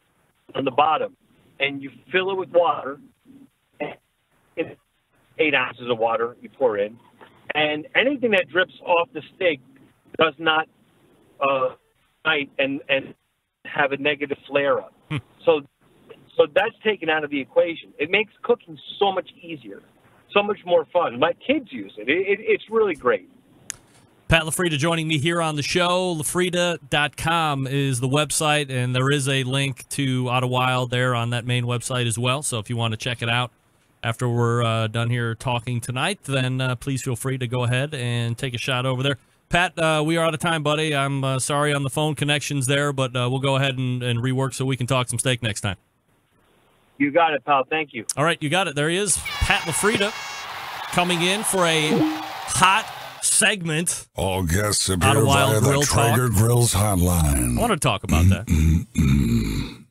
on the bottom, and you fill it with water. It's 8 ounces of water you pour in, and anything that drips off the steak does not and have a negative flare up. So that's taken out of the equation. It makes cooking so much easier, so much more fun. My kids use it. It's really great. Pat LaFrida joining me here on the show. LaFrida.com is the website, and there is a link to Auto Wild there on that main website as well. So if you want to check it out after we're done here talking tonight, then please feel free to go ahead and take a shot over there. Pat, we are out of time, buddy. I'm sorry on the phone connections there, but we'll go ahead and rework so we can talk some steak next time. You got it, pal. Thank you. All right, you got it. There he is, Pat LaFrida, coming in for a hot segment. All guests appear via the Traeger Grills hotline. I want to talk about that.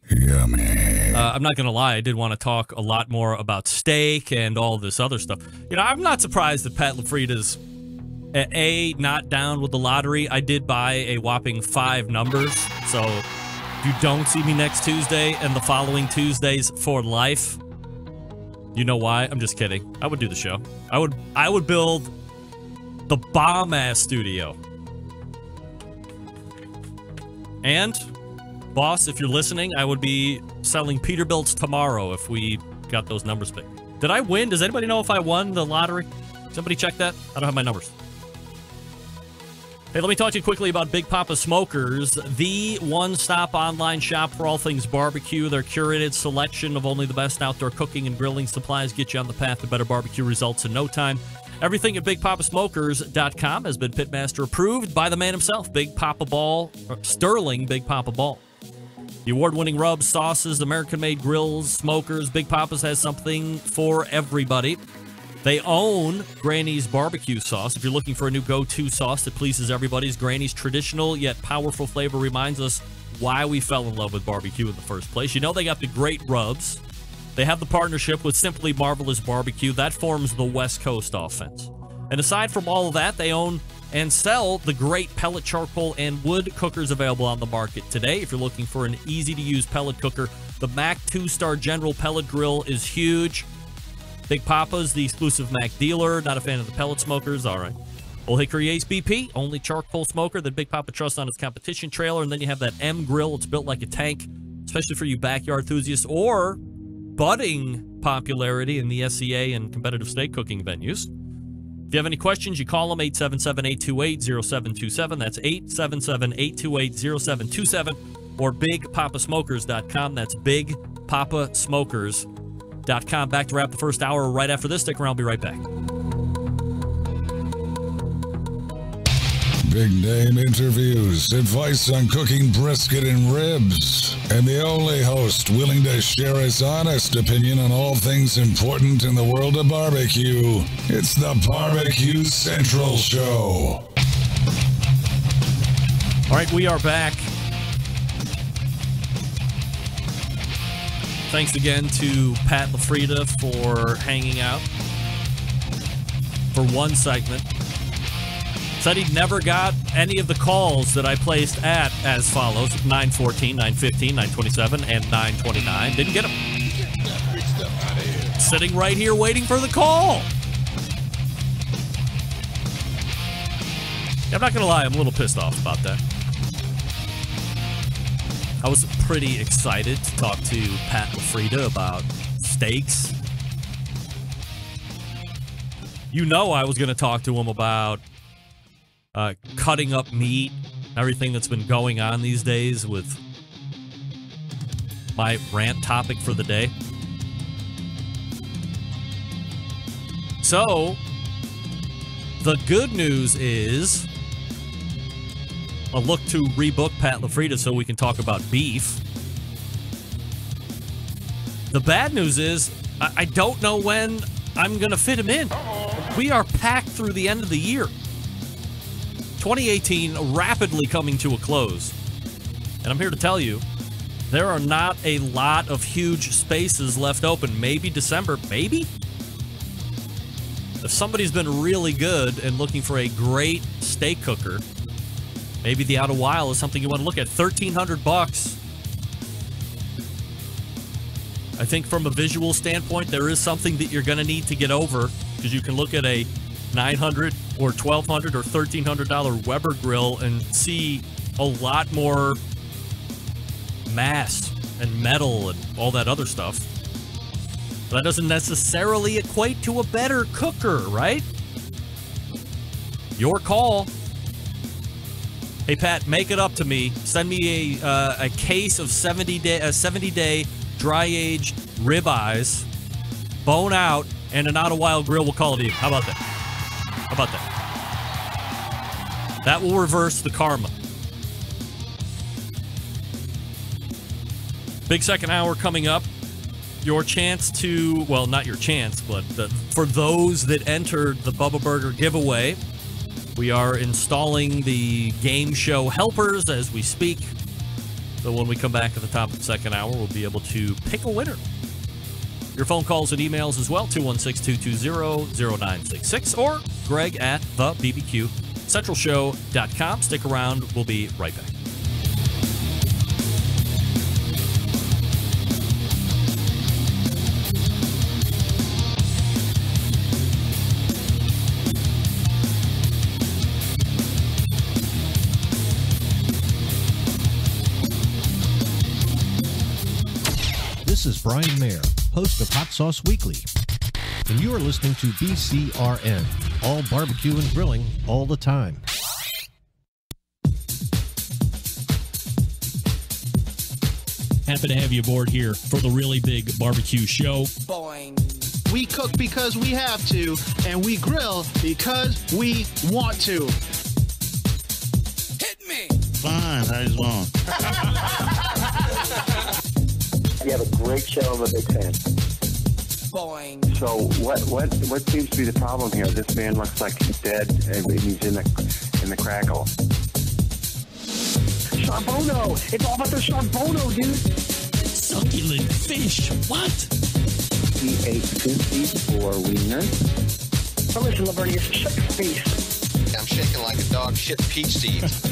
Yummy. I'm not going to lie. I did want to talk a lot more about steak and all this other stuff. I'm not surprised that Pat LaFrida's not down with the lottery. I did buy a whopping 5 numbers. So if you don't see me next Tuesday and the following Tuesdays for life, you know why? I'm just kidding. I would do the show. I would build The bomb-ass studio. And, boss, if you're listening, I would be selling Peterbilt's tomorrow if we got those numbers picked. Did I win? Does anybody know if I won the lottery? Somebody check that? I don't have my numbers. Hey, let me talk to you quickly about Big Papa Smokers, the one-stop online shop for all things barbecue. Their curated selection of only the best outdoor cooking and grilling supplies get you on the path to better barbecue results in no time. Everything at BigPapaSmokers.com has been Pitmaster approved by the man himself, Big Papa Ball, Sterling Big Papa Ball. The award-winning rubs, sauces, American-made grills, smokers, Big Papa's has something for everybody. They own Granny's barbecue sauce. If you're looking for a new go-to sauce that pleases everybody's, Granny's traditional yet powerful flavor reminds us why we fell in love with barbecue in the first place. You know they got the great rubs. They have the partnership with Simply Marvelous Barbecue. That forms the West Coast offense. And aside from all of that, they own and sell the great pellet charcoal and wood cookers available on the market today. If you're looking for an easy-to-use pellet cooker, the Mac 2-Star General Pellet Grill is huge. Big Papa's the exclusive Mac dealer. Not a fan of the pellet smokers? All right. Old Hickory Ace BP, only charcoal smoker that Big Papa trusts on its competition trailer. And then you have that M grill. It's built like a tank, especially for you backyard enthusiasts or budding popularity in the SEA and competitive steak cooking venues. If you have any questions, you call them 877-828-0727. That's 877-828-0727 or BigPapaSmokers.com. That's BigPapaSmokers.com. Back to wrap the first hour right after this. Stick around. I'll be right back. Big name interviews, advice on cooking brisket and ribs, and the only host willing to share his honest opinion on all things important in the world of barbecue. It's the Barbecue Central Show. All right, we are back. Thanks again to Pat LaFrida for hanging out for one segment. Said he never got any of the calls that I placed at as follows: 914, 915, 927, and 929. Didn't get them. Sitting right here waiting for the call. I'm not going to lie, I'm a little pissed off about that. I was pretty excited to talk to Pat LaFrida about steaks. You know I was going to talk to him about cutting up meat, everything that's been going on these days with my rant topic for the day. So, the good news is a look to rebook Pat LaFrida so we can talk about beef. The bad news is I don't know when I'm going to fit him in. We are packed through the end of the year. 2018 rapidly coming to a close. And I'm here to tell you, there are not a lot of huge spaces left open. Maybe December, maybe? If somebody's been really good and looking for a great steak cooker, maybe the Out of Wild is something you want to look at. $1,300. I think from a visual standpoint, there is something that you're going to need to get over, because you can look at a $900 or $1,200 or $1,300 Weber grill and see a lot more mass and metal and all that other stuff. But that doesn't necessarily equate to a better cooker, right? Your call. Hey, Pat, make it up to me. Send me a case of 70-day dry-aged ribeyes, bone out, and an Out of Wild grill. We'll call it even. How about that? How about that? That will reverse the karma. Big second hour coming up. Your chance to, well, not your chance, but for those that entered the Bubba Burger giveaway, we are installing the game show helpers as we speak. So when we come back at the top of the second hour, we'll be able to pick a winner. Your phone calls and emails as well, 216-220-0966 or Greg at thebbqcentralshow.com. Stick around. We'll be right back. Brian Mayer, host of Hot Sauce Weekly. And you are listening to BCRN, all barbecue and grilling all the time. Happy to have you aboard here for the Really Big Barbecue Show. Boing. We cook because we have to, and we grill because we want to. Hit me! Fine, how you doing? You have a great show. I'm a big fan. Boing. So what seems to be the problem here? This man looks like he's dead, and he's in the crackle. Charbono! It's all about the charbono, dude! Succulent fish! What? He ate 54 wieners. Oh, listen, Lavernius, shut your face. I'm shaking like a dog shit peach seeds.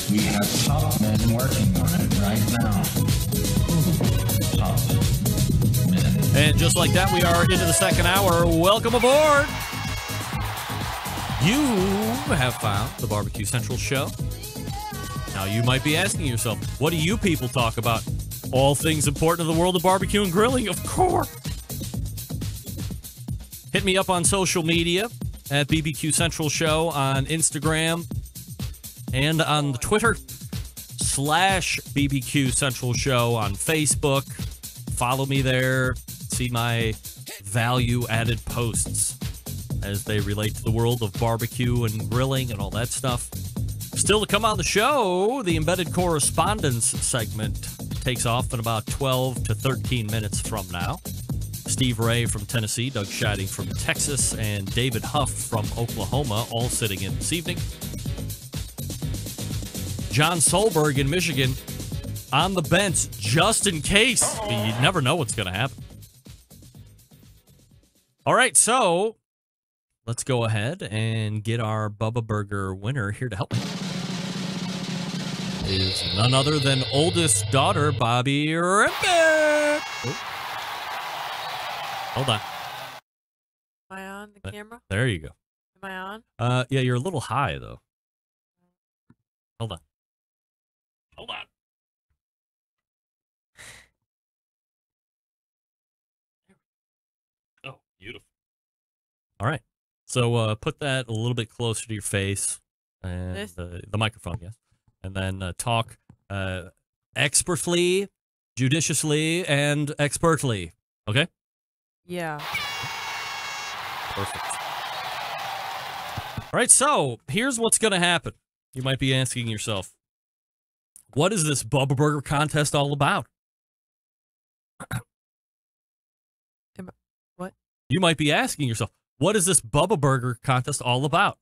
We have top men working on it right now. Top men. And just like that, we are into the second hour. Welcome aboard! You have found the Barbecue Central Show. Now, you might be asking yourself, what do you people talk about? All things important to the world of barbecue and grilling, of course. Hit me up on social media at BBQ Central Show on Instagram and on the Twitter /BBQ Central Show on Facebook. Follow me there. See my value-added posts as they relate to the world of barbecue and grilling and all that stuff. Still to come on the show, the Embedded Correspondence segment takes off in about 12 to 13 minutes from now. Steve Ray from Tennessee, Doug Scheiding from Texas, and David Huff from Oklahoma, all sitting in this evening. John Solberg in Michigan on the bench just in case. You never know what's going to happen. All right, so let's go ahead and get our Bubba Burger winner here to help me. Is none other than oldest daughter, Bobby Rippin. Hold on. Am I on the camera? There you go. Am I on? Yeah, you're a little high, though. Hold on. Hold on. Oh, beautiful. All right. So put that a little bit closer to your face. And the microphone, yes. And then talk expertly, judiciously, and expertly. Okay? Yeah. Perfect. All right, so here's what's going to happen. You might be asking yourself, what is this Bubba Burger contest all about? What? You might be asking yourself, what is this Bubba Burger contest all about?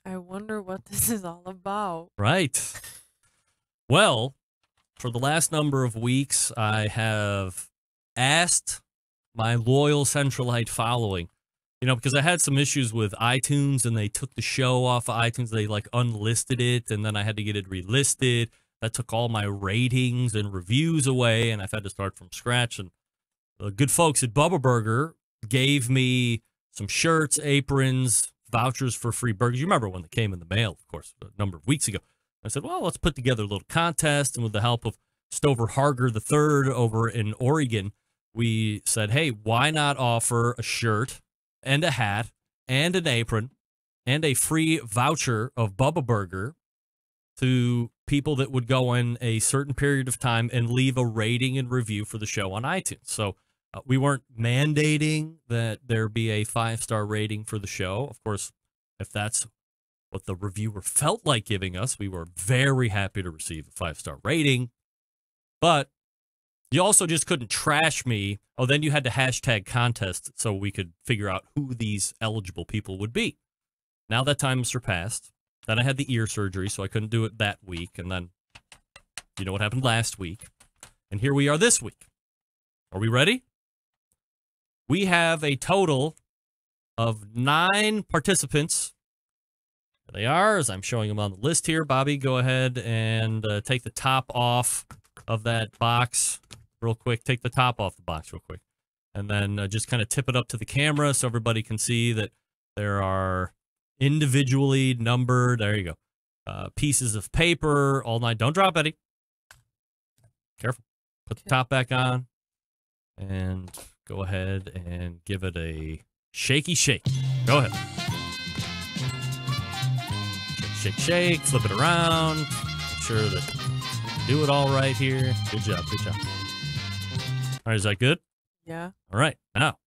I wonder what this is all about. Right. Well, for the last number of weeks, I have asked my loyal Centralite following, because I had some issues with iTunes and they took the show off of iTunes. They unlisted it and then I had to get it relisted. That took all my ratings and reviews away and I've had to start from scratch. And the good folks at Bubba Burger gave me some shirts, aprons, vouchers for free burgers. You remember when they came in the mail, of course, a number of weeks ago. I said, well, let's put together a little contest. And with the help of Stover Harger III over in Oregon, we said, hey, why not offer a shirt and a hat and an apron and a free voucher of Bubba Burger to people that would go in a certain period of time and leave a rating and review for the show on iTunes. So we weren't mandating that there be a 5-star rating for the show. Of course, if that's what the reviewer felt like giving us, we were very happy to receive a 5-star rating. But you also just couldn't trash me. Oh, then you had to hashtag contest so we could figure out who these eligible people would be. Now that time has surpassed. Then I had the ear surgery, so I couldn't do it that week. And then, you know what happened last week. And here we are this week. Are we ready? We have a total of 9 participants. There they are, as I'm showing them on the list here. Bobby, go ahead and take the top off of that box real quick. Take the top off the box real quick. And then just kind of tip it up to the camera so everybody can see that there are individually numbered, there you go, pieces of paper all night. Don't drop any. Careful. Put the top back on. And go ahead and give it a shaky shake. Go ahead. Shake, shake, shake. Flip it around. Make sure that you do it all right here. Good job. Good job. All right, is that good? Yeah. All right, now.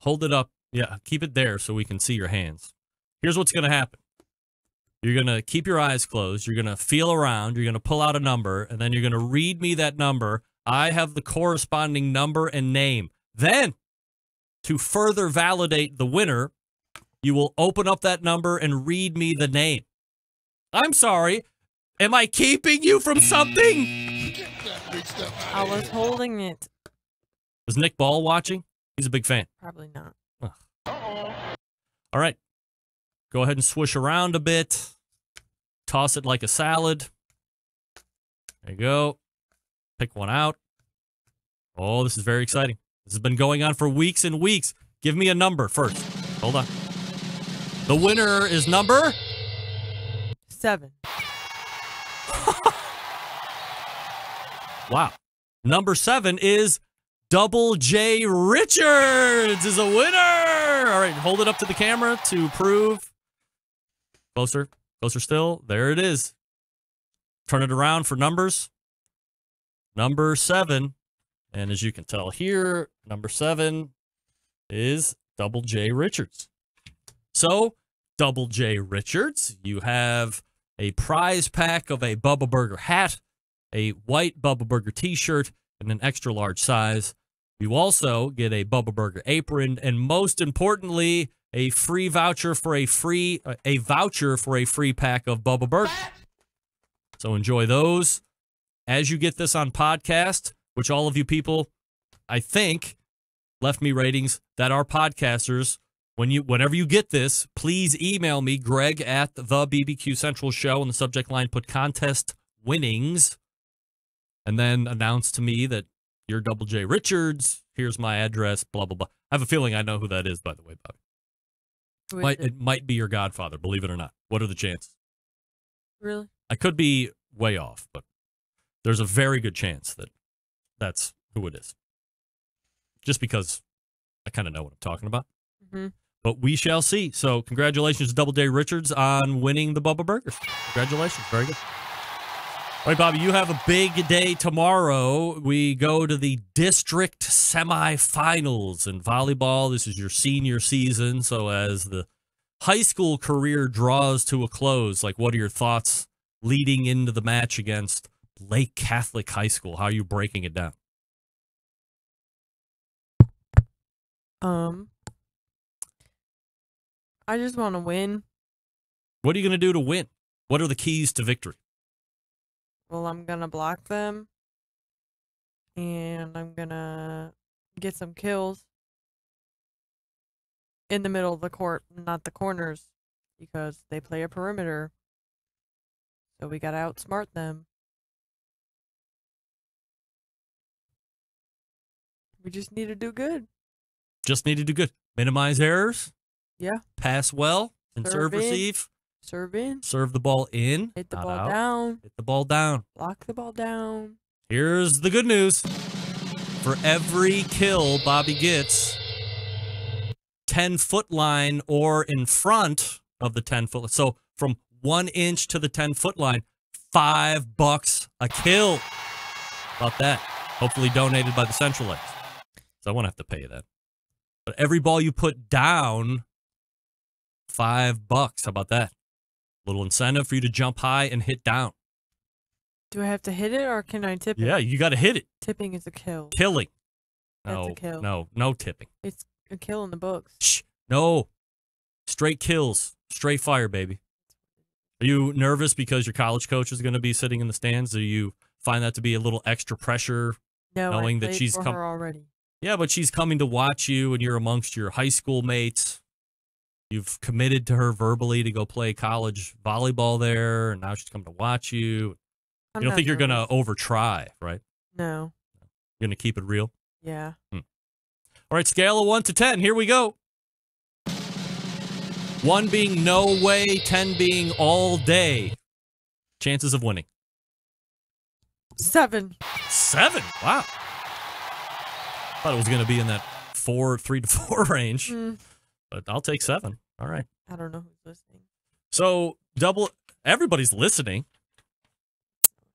Hold it up. Yeah, keep it there so we can see your hands. Here's what's going to happen. You're going to keep your eyes closed. You're going to feel around. You're going to pull out a number, and then you're going to read me that number. I have the corresponding number and name. Then, to further validate the winner, you will open up that number and read me the name. I'm sorry. Am I keeping you from something? I was holding it. Is Nick Ball watching? He's a big fan. Probably not. All right. Go ahead and swish around a bit. Toss it like a salad. There you go. Pick one out. Oh, this is very exciting. This has been going on for weeks and weeks. Give me a number first. Hold on. The winner is number 7. Wow. Number 7 is Double J Richards is a winner. All right, hold it up to the camera to prove. Closer. Closer still. There it is. Turn it around for numbers. Number 7. And as you can tell here, number 7 is Double J Richards. So, Double J Richards, you have a prize pack of a Bubba Burger hat, a white Bubba Burger t-shirt, and an extra large size. You also get a Bubba Burger apron, and most importantly, a free voucher for a free pack of Bubba Burger. So enjoy those. As you get this on podcast, which all of you people, I think, left me ratings that are podcasters. Whenever you get this, please email me, Greg at the BBQ Central Show. In the subject line, put contest winnings. And then announce to me that you're Double J Richards. Here's my address, blah, blah, blah. I have a feeling I know who that is, by the way, Bobby. It might be your godfather, believe it or not. What are the chances? Really? I could be way off, but there's a very good chance that that's who it is. Just because I kind of know what I'm talking about. Mm-hmm. But we shall see. So congratulations to Double J Richards on winning the Bubba Burgers. Congratulations. Very good. All right, Bobby, you have a big day tomorrow. We go to the district semifinals in volleyball. This is your senior season. So as the high school career draws to a close, like, what are your thoughts leading into the match against Lake Catholic High School? How are you breaking it down? I just want to win. What are you going to do to win? What are the keys to victory? Well, I'm going to block them. And I'm going to get some kills in the middle of the court, not the corners, because they play a perimeter. So we got to outsmart them. We just need to do good. Just need to do good. Minimize errors. Yeah. Pass well and serve receive. Serve in. Serve the ball in. Hit the not ball out. down. Hit the ball down. Block the ball down. Here's the good news. For every kill Bobby gets, 10-foot line or in front of the 10-foot line. So from 1 inch to the 10-foot line, $5 a kill. How about that? Hopefully donated by the Central Lakes. So I won't have to pay you that. But every ball you put down, $5. How about that? Little incentive for you to jump high and hit down. Do I have to hit it or can I tip it? Yeah, you got to hit it. Tipping is a kill. Killing. That's No, a kill. no tipping. It's a kill in the books. Shh. No. Straight kills. Straight fire, baby. Are you nervous because your college coach is going to be sitting in the stands? Do you find that to be a little extra pressure? No, knowing I that played she's for her already. Yeah, but she's coming to watch you and you're amongst your high school mates. You've committed to her verbally to go play college volleyball there, and now she's coming to watch you. I'm You don't not think you're going to nervous. over try, right? No. You're going to keep it real? Yeah. All right, scale of 1 to 10. Here we go. 1 being no way, 10 being all day. Chances of winning. 7. 7? Wow. Thought it was going to be in that 3 to 4 range, Mm, but I'll take 7. All right. I don't know who's listening. So everybody's listening,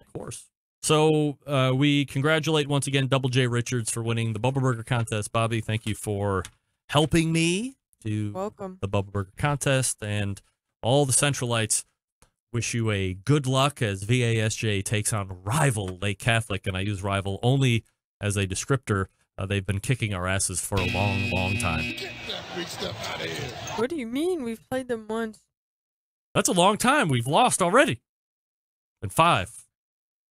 of course. So we congratulate once again Double J Richards for winning the Bubba Burger contest. Bobby, thank you for helping me to Welcome. the Bubba Burger contest, and all the Centralites wish you a good luck as VASJ takes on rival Lake Catholic, and I use rival only as a descriptor. They've been kicking our asses for a long, long time. Get that big stuff out of here. What do you mean? We've played them once. That's a long time. We've lost already. Been 5.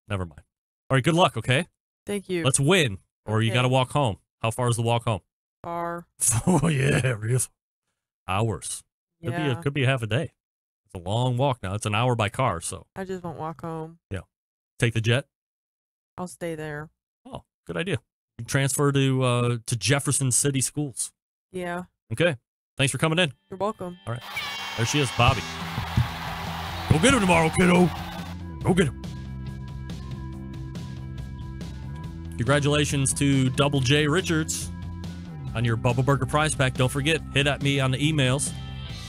Never mind. All right, good luck, okay? Thank you. Let's win, or you Okay. got to walk home. How far is the walk home? Far. Oh, yeah, real hours. Yeah. Could be half a day. It's a long walk now. It's an hour by car, so I just won't walk home. yeah. Take the jet. I'll stay there. Oh, good idea. You transfer to Jefferson City Schools. Yeah. Okay. Thanks for coming in. You're welcome. All right. There she is, Bobby. Go get him tomorrow, kiddo. Go get him. Congratulations to Double J Richards on your Bubba Burger prize pack. Don't forget, hit at me on the emails,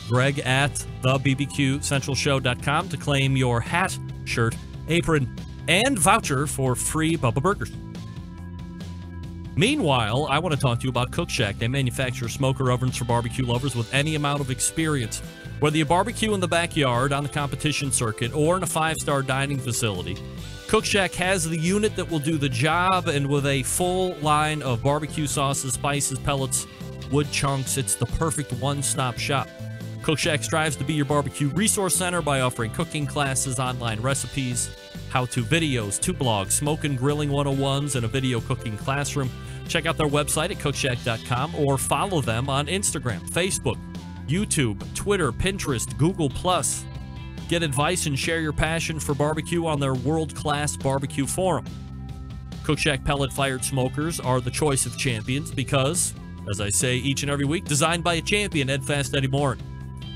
Greg at thebbqcentralshow.com to claim your hat, shirt, apron, and voucher for free Bubba Burgers. Meanwhile, I want to talk to you about Cook Shack. They manufacture smoker ovens for barbecue lovers with any amount of experience. Whether you barbecue in the backyard, on the competition circuit, or in a 5-star dining facility, Cook Shack has the unit that will do the job, and with a full line of barbecue sauces, spices, pellets, wood chunks, it's the perfect one-stop shop. Cook Shack strives to be your barbecue resource center by offering cooking classes, online recipes, how-to videos, 2 blogs, smoke and grilling 101s, and a video cooking classroom. Check out their website at cookshack.com or follow them on Instagram, Facebook, YouTube, Twitter, Pinterest, Google+. Get advice and share your passion for barbecue on their world-class barbecue forum. Cook Shack pellet-fired smokers are the choice of champions because, as I say each and every week, designed by a champion, Ed Fast Eddie Morin.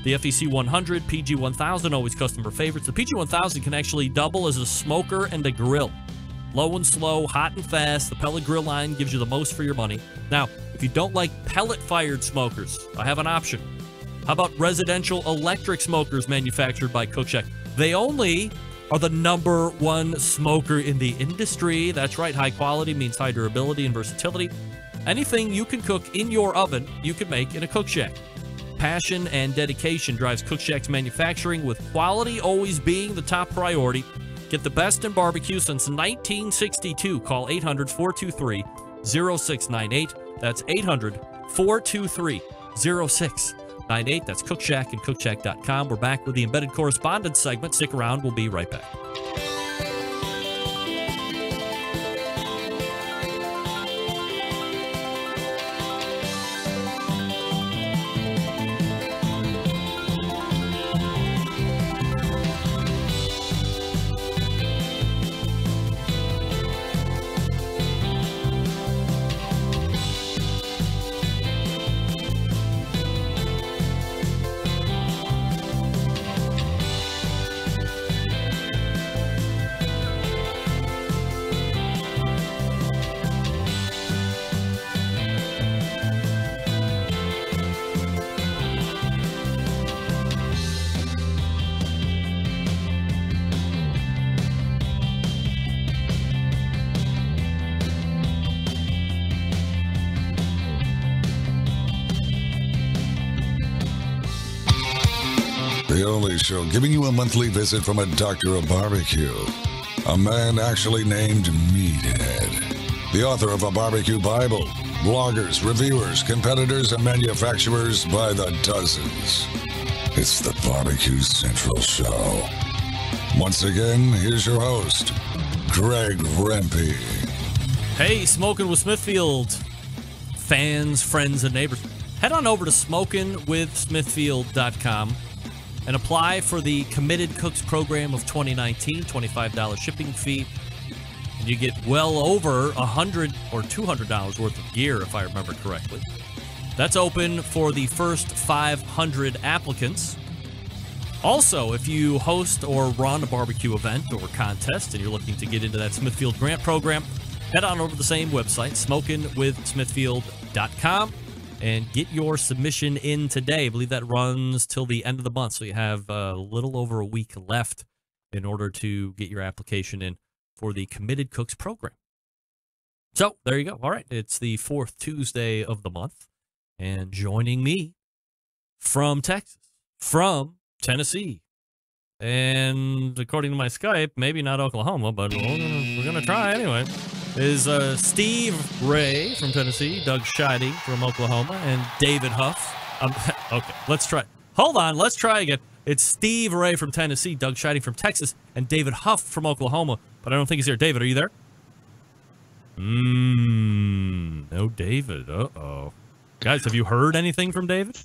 The FEC 100, PG 1000, always customer favorites. The PG 1000 can actually double as a smoker and a grill. Low and slow, hot and fast, the pellet grill line gives you the most for your money. Now, if you don't like pellet-fired smokers, I have an option. How about residential electric smokers manufactured by Cook Shack? They only are the #1 smoker in the industry. That's right, high quality means high durability and versatility. Anything you can cook in your oven, you can make in a Cook Shack. Passion and dedication drives Cook Shack's manufacturing, with quality always being the top priority. Get the best in barbecue since 1962. Call 800-423-0698. That's 800-423-0698. That's Cook Shack and cookshack.com. We're back with the embedded correspondence segment. Stick around. We'll be right back. The only show giving you a monthly visit from a doctor of barbecue. A man actually named Meathead. The author of a barbecue Bible. Bloggers, reviewers, competitors, and manufacturers by the dozens. It's the Barbecue Central Show. Once again, here's your host, Greg Rempe. Hey, Smoking with Smithfield fans, friends, and neighbors. Head on over to smokingwithsmithfield.com and apply for the Committed Cooks program of 2019, $25 shipping fee. And you get well over $100 or $200 worth of gear, if I remember correctly. That's open for the first 500 applicants. Also, if you host or run a barbecue event or contest and you're looking to get into that Smithfield grant program, head on over to the same website, smokingwithsmithfield.com, and get your submission in today. I believe that runs till the end of the month, so you have a little over a week left in order to get your application in for the Committed Cooks program. So there you go. All right, it's the 4th Tuesday of the month, and joining me from Texas, from Tennessee, and according to my Skype, maybe not Oklahoma, but we're gonna try anyway, is Steve Ray from Tennessee, Doug Scheiding from Oklahoma, and David Huff. Okay, let's try. Hold on, let's try again. It's Steve Ray from Tennessee, Doug Scheiding from Texas, and David Huff from Oklahoma, but I don't think he's here. David, are you there? No David. Uh-oh. Guys, have you heard anything from David?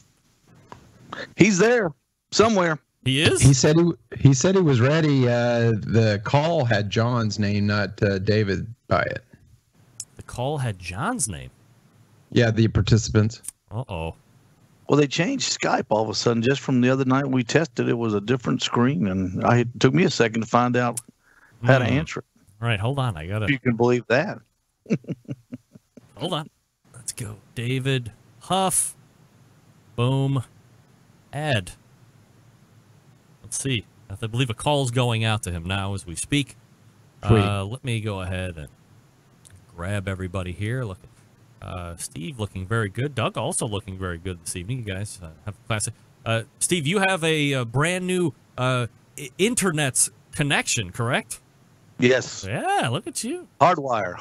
He's there somewhere. He is? He said he was ready. The call had John's name, not David by it. The call had John's name? Yeah, the participants. Uh-oh. Well, they changed Skype all of a sudden. Just from the other night we tested, it was a different screen, and it took me a second to find out how to answer it. All right, hold on. I got it. You can believe that. Hold on. Let's go. David Huff. Boom. Add. Let's see. I believe a call's going out to him now as we speak. Let me go ahead and grab everybody here. Look at Steve looking very good. Doug also looking very good this evening. You guys have a classic. Steve, you have a brand new internet connection, correct? Yes. Yeah, look at you. Hardwire.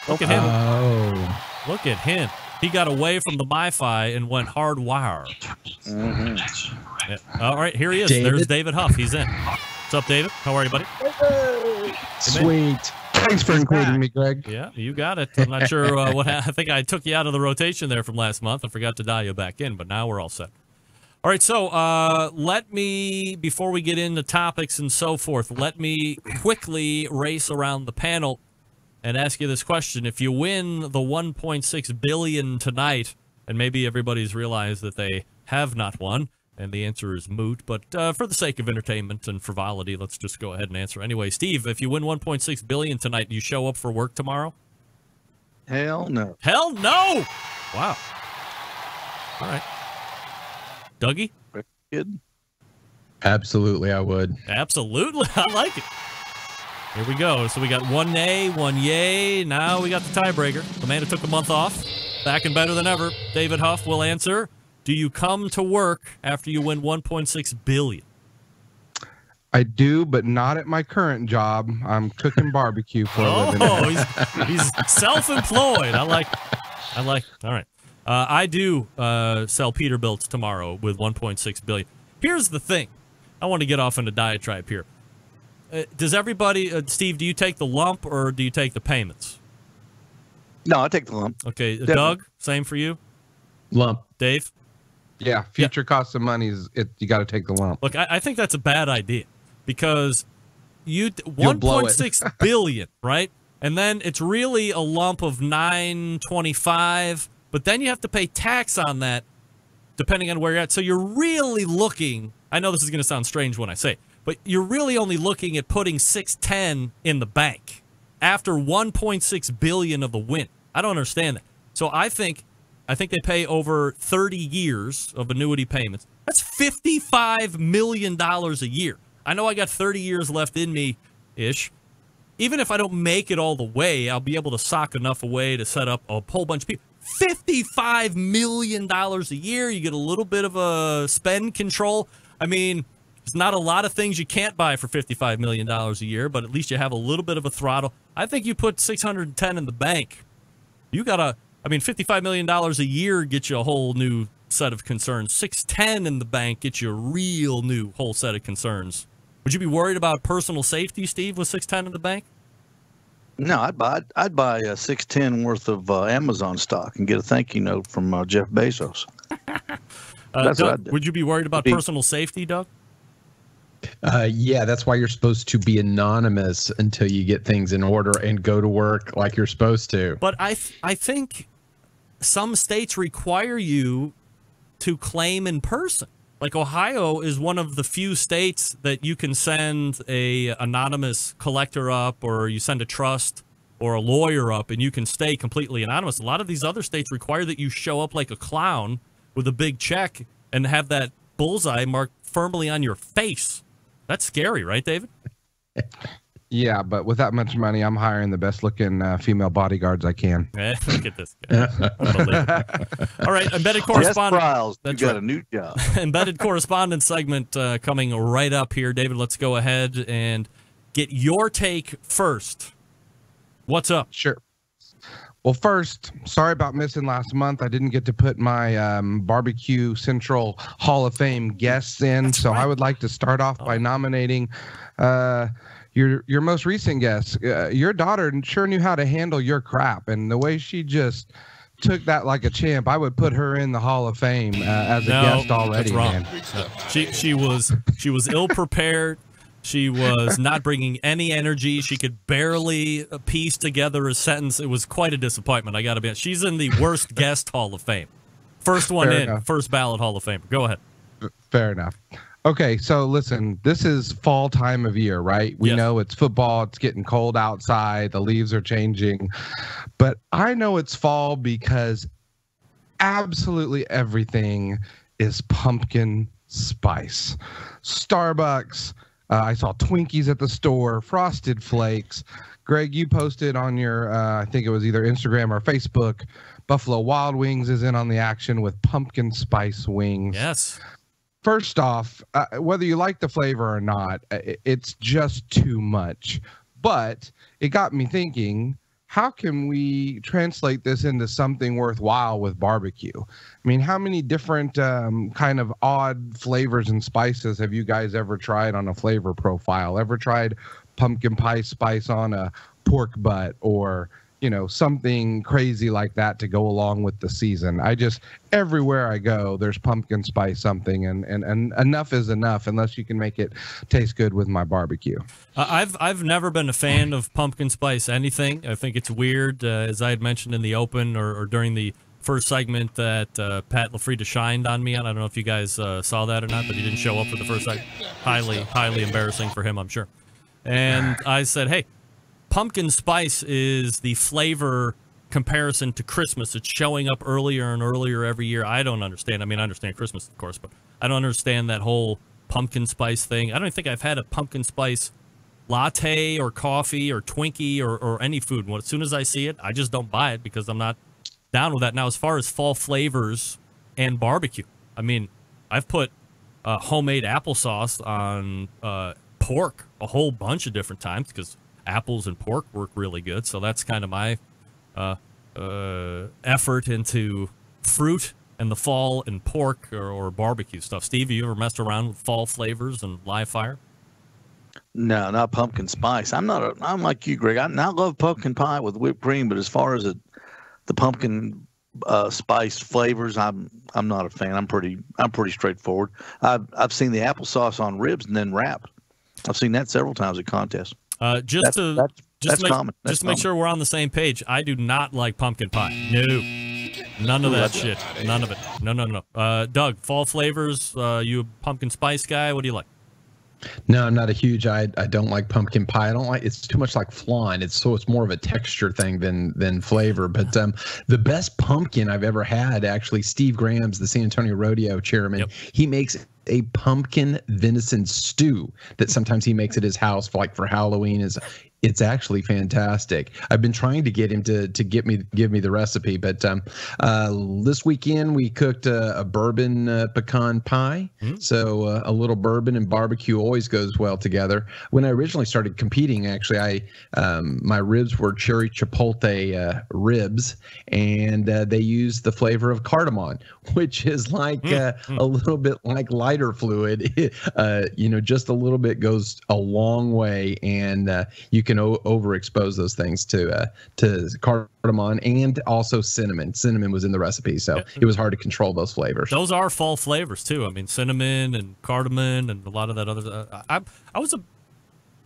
Look at him. Oh. Look at him. He got away from the Wi-Fi and went hardwire. Mm-hmm. Yeah. All right, here he is. David? There's David Huff. He's in. What's up, David? How are you, buddy? Sweet. Thanks for including me, Greg. Yeah, you got it. I'm not sure what I think I took you out of the rotation there from last month. I forgot to dial you back in, but now we're all set. All right, so let me, before we get into topics and so forth, let me quickly race around the panel and ask you this question. If you win the $1.6 billion tonight, and maybe everybody's realized that they have not won, and the answer is moot, but for the sake of entertainment and frivolity, let's just go ahead and answer anyway. Steve, if you win $1.6 billion tonight, do you show up for work tomorrow? Hell no. Hell no! Wow. All right. Dougie? Good. Absolutely, I would. Absolutely. I like it. Here we go. So we got one nay, one yay. Now we got the tiebreaker. The man who took a month off. Back and better than ever. David Huff will answer. Do you come to work after you win $1.6 billion? I do, but not at my current job. I'm cooking barbecue for a living. Oh, he's self-employed. I like. All right. I do sell Peterbilts tomorrow with $1.6 billion. Here's the thing. I want to get off into diatribe here. Does everybody, Steve, do you take the lump or do you take the payments? No, I take the lump. Okay, Definitely. Doug, same for you? Lump. Dave? Yeah, future cost of money is you got to take the lump. Look, I think that's a bad idea because You'll blow it. $1.6 billion, right? And then it's really a lump of $925, but then you have to pay tax on that depending on where you're at. So you're really looking, I know this is going to sound strange when I say it, but you're really only looking at putting $610 in the bank after $1.6 billion of the win. I don't understand that. So I think they pay over 30 years of annuity payments. That's $55 million a year. I know I got 30 years left in me-ish. Even if I don't make it all the way, I'll be able to sock enough away to set up a whole bunch of people. $55 million a year. You get a little bit of a spend control. I mean, there's not a lot of things you can't buy for $55 million a year, but at least you have a little bit of a throttle. I think you put $610 in the bank. You got $55 million a year gets you a whole new set of concerns. $610 in the bank gets you a real new whole set of concerns. Would you be worried about personal safety, Steve, with $610 in the bank? No, I'd buy $610 worth of Amazon stock and get a thank you note from Jeff Bezos. That's what I'd do. Would you be worried about personal safety, Doug? Yeah, that's why you're supposed to be anonymous until you get things in order and go to work like you're supposed to. But I think some states require you to claim in person. Like Ohio is one of the few states that you can send a anonymous collector up, or you send a trust or a lawyer up, and you can stay completely anonymous. A lot of these other states require that you show up like a clown with a big check and have that bullseye marked firmly on your face. That's scary, right, David? Yeah, but with that much money, I'm hiring the best-looking female bodyguards I can. Look at this guy. Unbelievable. All right, embedded correspondent. Yes, That's you got right. a new job. Embedded correspondent segment coming right up here. David, let's go ahead and get your take first. What's up? Sure. Well, first, sorry about missing last month. I didn't get to put my Barbecue Central Hall of Fame guests in, so I would like to start off by nominating your most recent guest. Your daughter sure knew how to handle your crap, and the way she just took that like a champ, I would put her in the Hall of Fame as a guest already. That's wrong. Man. No. She was ill prepared. She was not bringing any energy. She could barely piece together a sentence. It was quite a disappointment. I got to be honest. She's in the worst guest Hall of Fame. First one Fair in, enough. first ballot Hall of Famer. Go ahead. Fair enough. Okay, so listen, this is fall time of year, right? We know it's football. It's getting cold outside. The leaves are changing. But I know it's fall because absolutely everything is pumpkin spice. Starbucks. I saw Twinkies at the store, Frosted Flakes. Greg, you posted on your, I think it was either Instagram or Facebook, Buffalo Wild Wings is in on the action with pumpkin spice wings. Yes. First off, whether you like the flavor or not, it's just too much. But it got me thinking, how can we translate this into something worthwhile with barbecue? I mean, how many different kind of odd flavors and spices have you guys ever tried on a flavor profile? Ever tried pumpkin pie spice on a pork butt, or, you know, something crazy like that to go along with the season? Everywhere I go, there's pumpkin spice something, and enough is enough unless you can make it taste good with my barbecue. I've never been a fan of pumpkin spice anything. I think it's weird, as I had mentioned in the open or during the first segment that Pat LaFrida shined on me on. I don't know if you guys saw that or not, but he didn't show up for the first segment. Highly embarrassing for him, I'm sure. And I said, hey, pumpkin spice is the flavor comparison to Christmas. It's showing up earlier and earlier every year. I don't understand. I mean, I understand Christmas, of course, but I don't understand that whole pumpkin spice thing. I don't think I've had a pumpkin spice latte or coffee or Twinkie or any food. As soon as I see it, I just don't buy it because I'm not down with that. Now, as far as fall flavors and barbecue, I mean, I've put homemade applesauce on pork a whole bunch of different times because apples and pork work really good. So that's kind of my effort into fruit and the fall and pork or barbecue stuff. Steve, you ever messed around with fall flavors and live fire? No, not pumpkin spice. I'm like you, Greg. I love pumpkin pie with whipped cream, but as far as the pumpkin spice flavors, I'm not a fan. I'm pretty straightforward. I've seen the applesauce on ribs and then wrapped. I've seen that several times at contests. Just to make sure we're on the same page, I do not like pumpkin pie. No, none of that shit. None of it. No. Doug, fall flavors. You a pumpkin spice guy? What do you like? No, I'm not a huge. I don't like pumpkin pie. I don't like. It's too much like flan. It's more of a texture thing than flavor. But the best pumpkin I've ever had, actually, Steve Graham's the San Antonio Rodeo chairman. Yep. He makes a pumpkin venison stew that sometimes he makes at his house for Halloween. It's actually fantastic. I've been trying to get him to give me the recipe, but this weekend we cooked a bourbon pecan pie. So a little bourbon and barbecue always goes well together. When I originally started competing, actually, my ribs were cherry chipotle ribs, and they used the flavor of cardamom, which is like a little bit like lighter fluid. Just a little bit goes a long way, and you can overexpose those things to cardamom and also cinnamon. Cinnamon was in the recipe, so it was hard to control those flavors. Those are fall flavors too. I mean, cinnamon and cardamom and a lot of that other.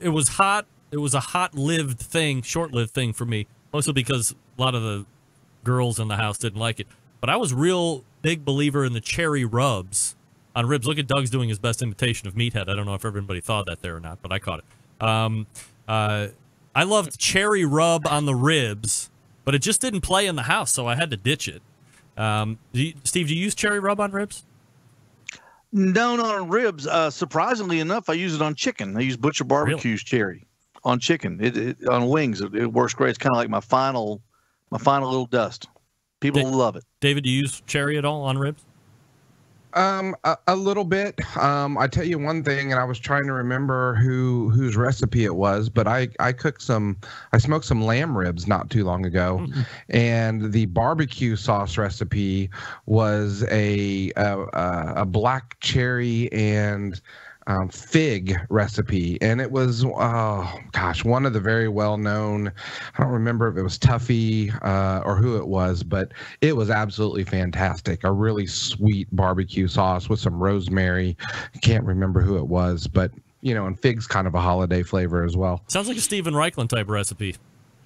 It was hot. It was a short-lived thing for me, mostly because a lot of the girls in the house didn't like it. But I was real big believer in the cherry rubs on ribs. Look at Doug's doing his best imitation of Meathead. I don't know if everybody thought that there or not, but I caught it. I loved cherry rub on the ribs, but it just didn't play in the house, so I had to ditch it. Steve, do you use cherry rub on ribs? No, not on ribs. Surprisingly enough, I use it on chicken. I use Butcher Barbecue's cherry on chicken. On wings, it works great. It's kind of like my final little dust. People love it. David, do you use cherry at all on ribs? A little bit. I tell you one thing, and I was trying to remember whose recipe it was, but I smoked some lamb ribs not too long ago, and the barbecue sauce recipe was a black cherry and fig recipe, and it was one of the very well known. I don't remember if it was Tuffy or who it was, but it was absolutely fantastic. A really sweet barbecue sauce with some rosemary. I can't remember who it was, but and fig's kind of a holiday flavor as well. Sounds like a Steven Reichland type recipe.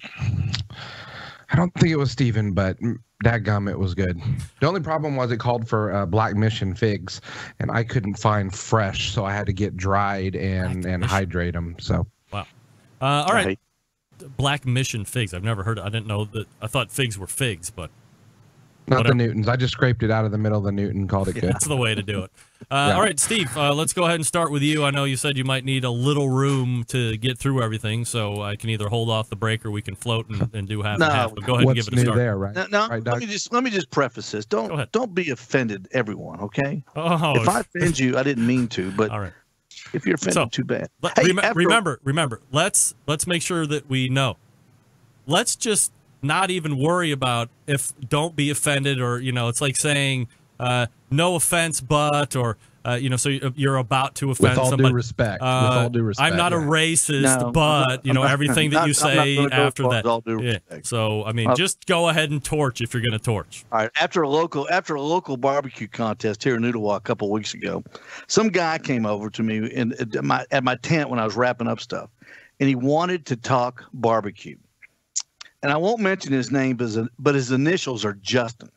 I don't think it was Steven, but dadgum, it was good. The only problem was it called for Black Mission figs, and I couldn't find fresh, so I had to get dried and hydrate them. So wow. All right. Black Mission figs. I've never heard. I didn't know that. I thought figs were figs, but not whatever. The Newtons. I just scraped it out of the middle of the Newton, called it good. That's the way to do it. All right, Steve, let's go ahead and start with you. I know you said you might need a little room to get through everything, so I can either hold off the break or we can float and do half and half. But go ahead and give it a start. There, right? Now, right, let me just preface this. Don't be offended, everyone. Okay? If I offend you, I didn't mean to, but all right. If you're offended, too bad. Hey, remember. Let's make sure that we know. Let's just not even worry about if don't be offended, or it's like saying no offense but, or so you're about to offend somebody. With all due respect. I'm not a racist, but everything that you say after that. With all due respect. So I mean, just go ahead and torch if you're going to torch. All right. After a local barbecue contest here in Ottawa a couple of weeks ago, some guy came over to me at my tent when I was wrapping up stuff, and he wanted to talk barbecue. And I won't mention his name, but his initials are Justin.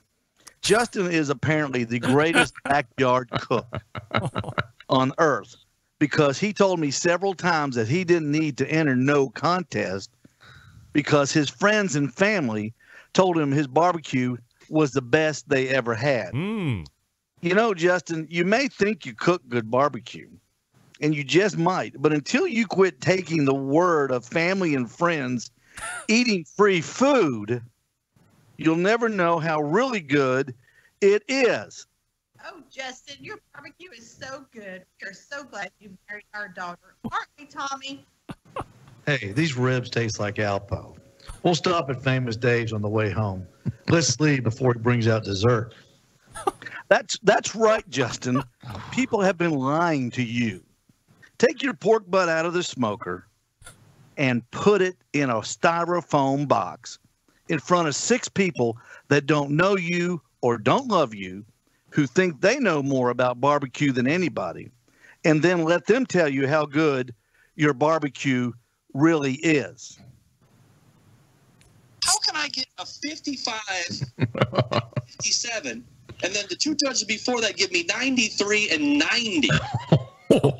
Justin is apparently the greatest backyard cook on earth, because he told me several times that he didn't need to enter no contest because his friends and family told him his barbecue was the best they ever had. Justin, you may think you cook good barbecue, and you just might, but until you quit taking the word of family and friends eating free food, you'll never know how really good it is. Oh, Justin, your barbecue is so good. We are so glad you married our daughter. Aren't we, Tommy? Hey, these ribs taste like Alpo. We'll stop at Famous Dave's on the way home. Let's leave before he brings out dessert. That's right, Justin. People have been lying to you. Take your pork butt out of the smoker and put it in a styrofoam box in front of 6 people that don't know you or don't love you, who think they know more about barbecue than anybody, and then let them tell you how good your barbecue really is. How can I get a 55, 57, and then the 2 judges before that give me 93 and 90?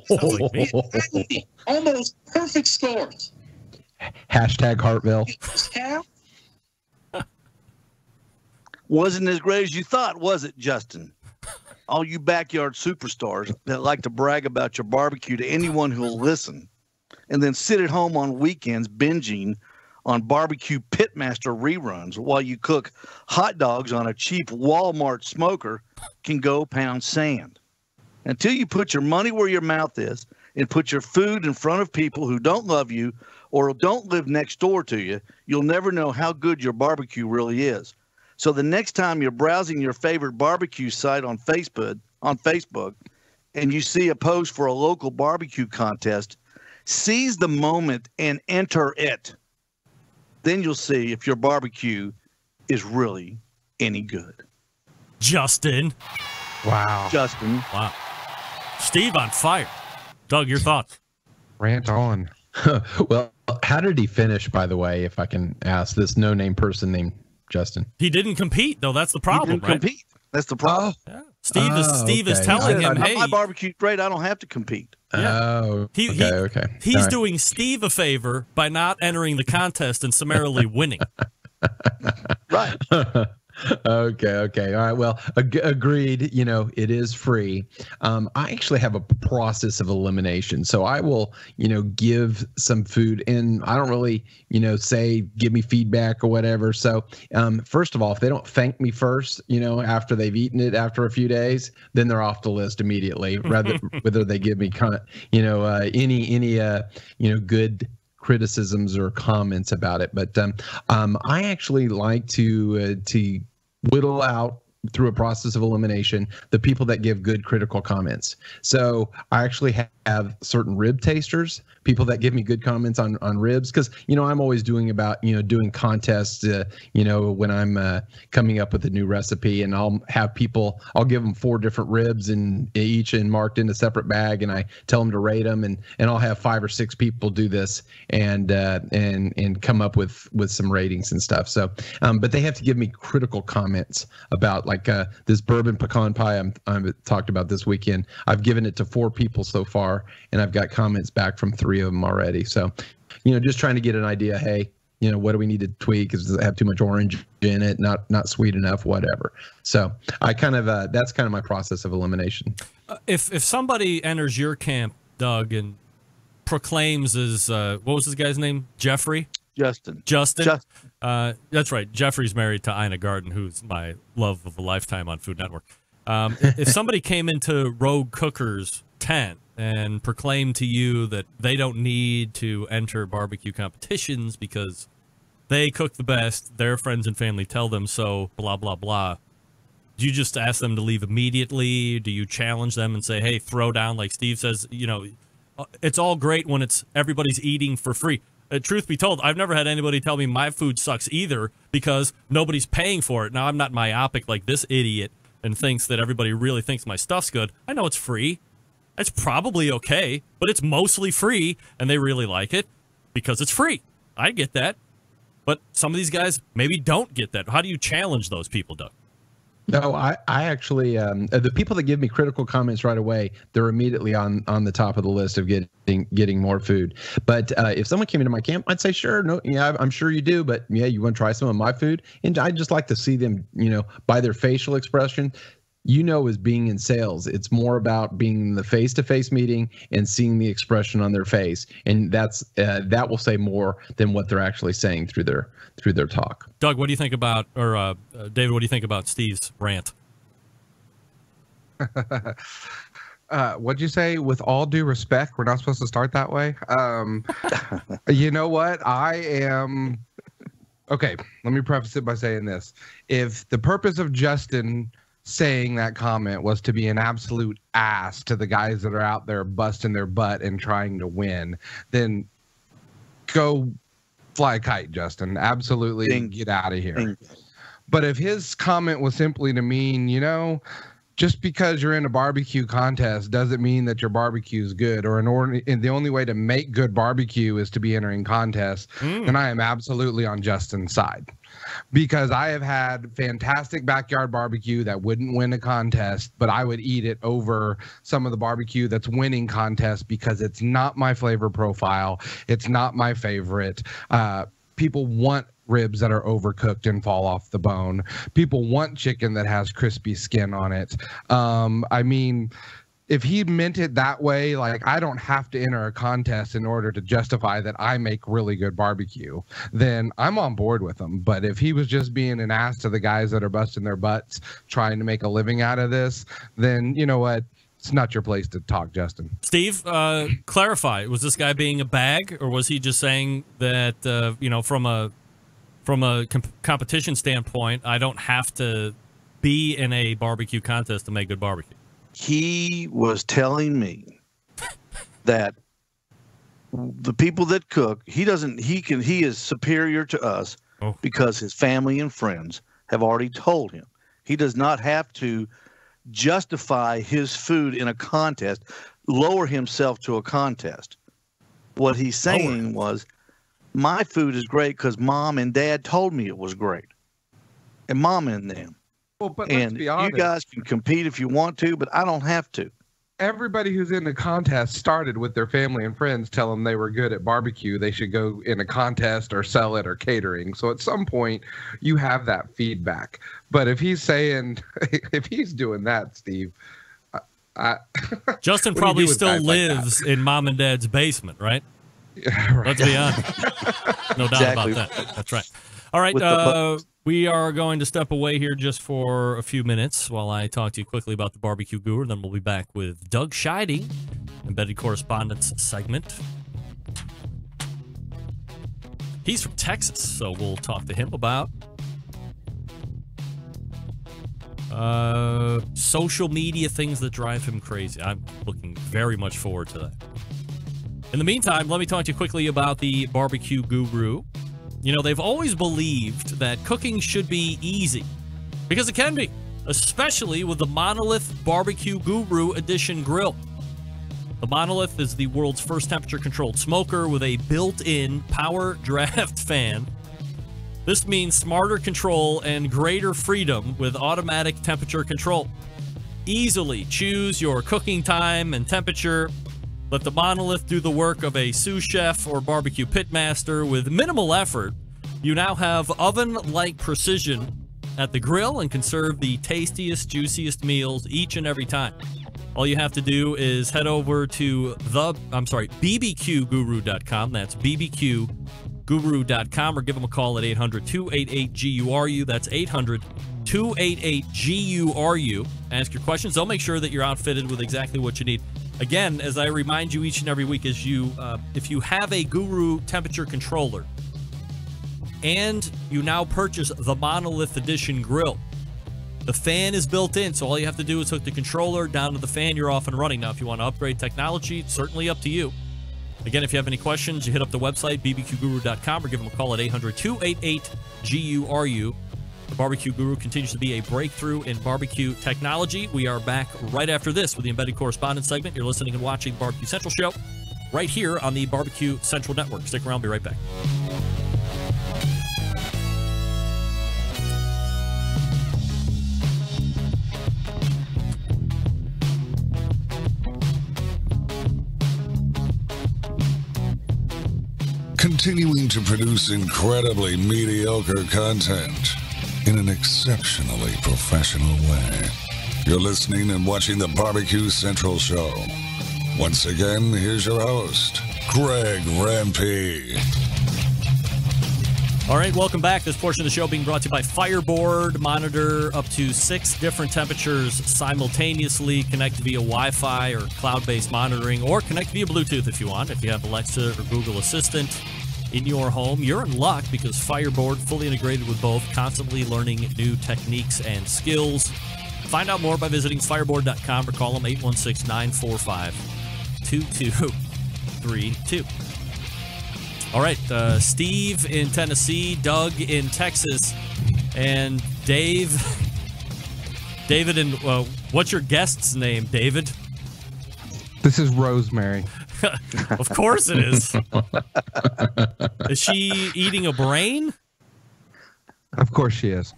Sounds like me. 90, almost perfect scores. Hashtag Hartville. Wasn't as great as you thought, was it, Justin? All you backyard superstars that like to brag about your barbecue to anyone who'll listen, and then sit at home on weekends binging on barbecue pitmaster reruns while you cook hot dogs on a cheap Walmart smoker, can go pound sand. Until you put your money where your mouth is and put your food in front of people who don't love you or don't live next door to you, you'll never know how good your barbecue really is. So the next time you're browsing your favorite barbecue site on Facebook, and you see a post for a local barbecue contest, seize the moment and enter it. Then you'll see if your barbecue is really any good. Justin. Wow. Justin. Wow. Steve on fire. Doug, your thoughts? Rant on. Well, how did he finish, by the way, if I can ask, this no-name person named Justin? He didn't compete, though. That's the problem, Compete. That's the problem. Yeah. Steve is telling him, hey, my barbecue great. I don't have to compete. Yeah. Oh, okay. He's All right. doing Steve a favor by not entering the contest and summarily winning. Right. Okay. All right. Well, agreed. You know, it is free. I actually have a process of elimination. So I will, give some food, and I don't really, say, give me feedback or whatever. So first of all, if they don't thank me first, after they've eaten it after a few days, then they're off the list immediately, whether they give me any good criticisms or comments about it. But I actually like to whittle out through a process of elimination the people that give good critical comments. So I actually have certain rib tasters, people that give me good comments on ribs, because I'm always doing contests when I'm coming up with a new recipe, and I'll give them 4 different ribs and each and marked in a separate bag, and I tell them to rate them, and I'll have 5 or 6 people do this and come up with some ratings and stuff. So but they have to give me critical comments about this bourbon pecan pie I'm talked about this weekend. I've given it to 4 people so far, and I've got comments back from 3 of them already. So, just trying to get an idea. Hey, what do we need to tweak? Does it have too much orange in it? Not sweet enough? Whatever. So I kind of that's kind of my process of elimination. If somebody enters your camp, Doug, and proclaims as what was this guy's name? Justin. That's right. Jeffrey's married to Ina Garten, who's my love of a lifetime on Food Network. If somebody came into Rogue Cooker's tent and proclaimed to you that they don't need to enter barbecue competitions because they cook the best, their friends and family tell them so, blah, blah, blah, do you just ask them to leave immediately? Do you challenge them and say, hey, throw down, like Steve says, it's all great when everybody's eating for free. Truth be told, I've never had anybody tell me my food sucks either because nobody's paying for it. Now, I'm not myopic like this idiot and thinks that everybody really thinks my stuff's good. I know it's free. It's probably okay, but it's mostly free, and they really like it because it's free. I get that. But some of these guys maybe don't get that. How do you challenge those people, Doug? No, I actually, the people that give me critical comments right away, they're immediately on the top of the list of getting more food. But if someone came into my camp, I'd say, sure, no, yeah, I'm sure you do, but yeah, you want to try some of my food? And I'd just like to see them, by their facial expression. As being in sales, it's more about being in the face-to-face meeting and seeing the expression on their face, and that will say more than what they're actually saying through their talk. Doug, what do you think about, or David, what do you think about Steve's rant? What'd you say? With all due respect, we're not supposed to start that way. You know what? Okay, let me preface it by saying this. If the purpose of Justin saying that comment was to be an absolute ass to the guys that are out there busting their butt and trying to win, then go fly a kite, Justin. Absolutely get out of here. But if his comment was simply to mean, just because you're in a barbecue contest doesn't mean that your barbecue is good, and the only way to make good barbecue is to be entering contests, then I am absolutely on Justin's side. Because I have had fantastic backyard barbecue that wouldn't win a contest, but I would eat it over some of the barbecue that's winning contests because it's not my flavor profile. It's not my favorite. People want ribs that are overcooked and fall off the bone. People want chicken that has crispy skin on it. If he meant it that way, I don't have to enter a contest in order to justify that I make really good barbecue, then I'm on board with him. But if he was just being an ass to the guys that are busting their butts trying to make a living out of this, then you know what? It's not your place to talk, Justin. Steve, clarify. Was this guy being a bag, or was he just saying that, from a competition standpoint, I don't have to be in a barbecue contest to make good barbecue? He was telling me that the people that cook, he is superior to us because his family and friends have already told him. He does not have to justify his food in a contest, lower himself to a contest. What he's saying was, my food is great because mom and dad told me it was great. And mom and them. Well, but let's And be you honest. guys can compete if you want to, but I don't have to. Everybody who's in the contest started with their family and friends telling them they were good at barbecue. They should go in a contest or sell it or catering. So at some point, you have that feedback. But if he's saying, if he's doing that, Steve, Justin what do you do probably with still guys like that? lives in mom and dad's basement, right? Yeah, right. Let's be honest. No doubt Exactly. about that. That's right. All right. With the We are going to step away here just for a few minutes while I talk to you quickly about the barbecue guru. Then we'll be back with Doug Scheiding, embedded correspondence segment. He's from Texas, so we'll talk to him about social media things that drive him crazy. I'm looking very much forward to that. In the meantime, let me talk to you quickly about the barbecue guru. You know, they've always believed that cooking should be easy, because it can be, especially with the Monolith Barbecue Guru Edition grill. The Monolith is the world's first temperature-controlled smoker with a built-in power draft fan. This means smarter control and greater freedom with automatic temperature control. Easily choose your cooking time and temperature. Let the Monolith do the work of a sous chef or barbecue pitmaster with minimal effort. You now have oven-like precision at the grill and can serve the tastiest, juiciest meals each and every time. All you have to do is head over to bbqguru.com. That's bbqguru.com, or give them a call at 800-288-GURU. That's 800-288-GURU. Ask your questions. They'll make sure that you're outfitted with exactly what you need. Again, as I remind you each and every week, if you have a Guru temperature controller and you now purchase the Monolith Edition grill, the fan is built in, so all you have to do is hook the controller down to the fan. You're off and running. Now, if you want to upgrade technology, it's certainly up to you. Again, if you have any questions, you hit up the website, bbqguru.com, or give them a call at 800-288-GURU. The Barbecue Guru continues to be a breakthrough in barbecue technology. We are back right after this with the Embedded Correspondence segment. You're listening and watching the Barbecue Central Show right here on the Barbecue Central Network. Stick around. Be right back. Continuing to produce incredibly mediocre content in an exceptionally professional way. You're listening and watching the Barbecue Central Show. Once again, here's your host, Greg Rampey. All right, welcome back. This portion of the show being brought to you by Fireboard. Monitor up to 6 different temperatures simultaneously. Connect via Wi-Fi or cloud-based monitoring, or connect via Bluetooth if you want. If you have Alexa or Google Assistant in your home, you're in luck, because Fireboard, fully integrated with both, constantly learning new techniques and skills. Find out more by visiting fireboard.com or call them 816-945-2232. All right, Steve in Tennessee, Doug in Texas, and David, and what's your guest's name, David? This is Rosemary. Of course it is. Is she eating a brain? Of course she is.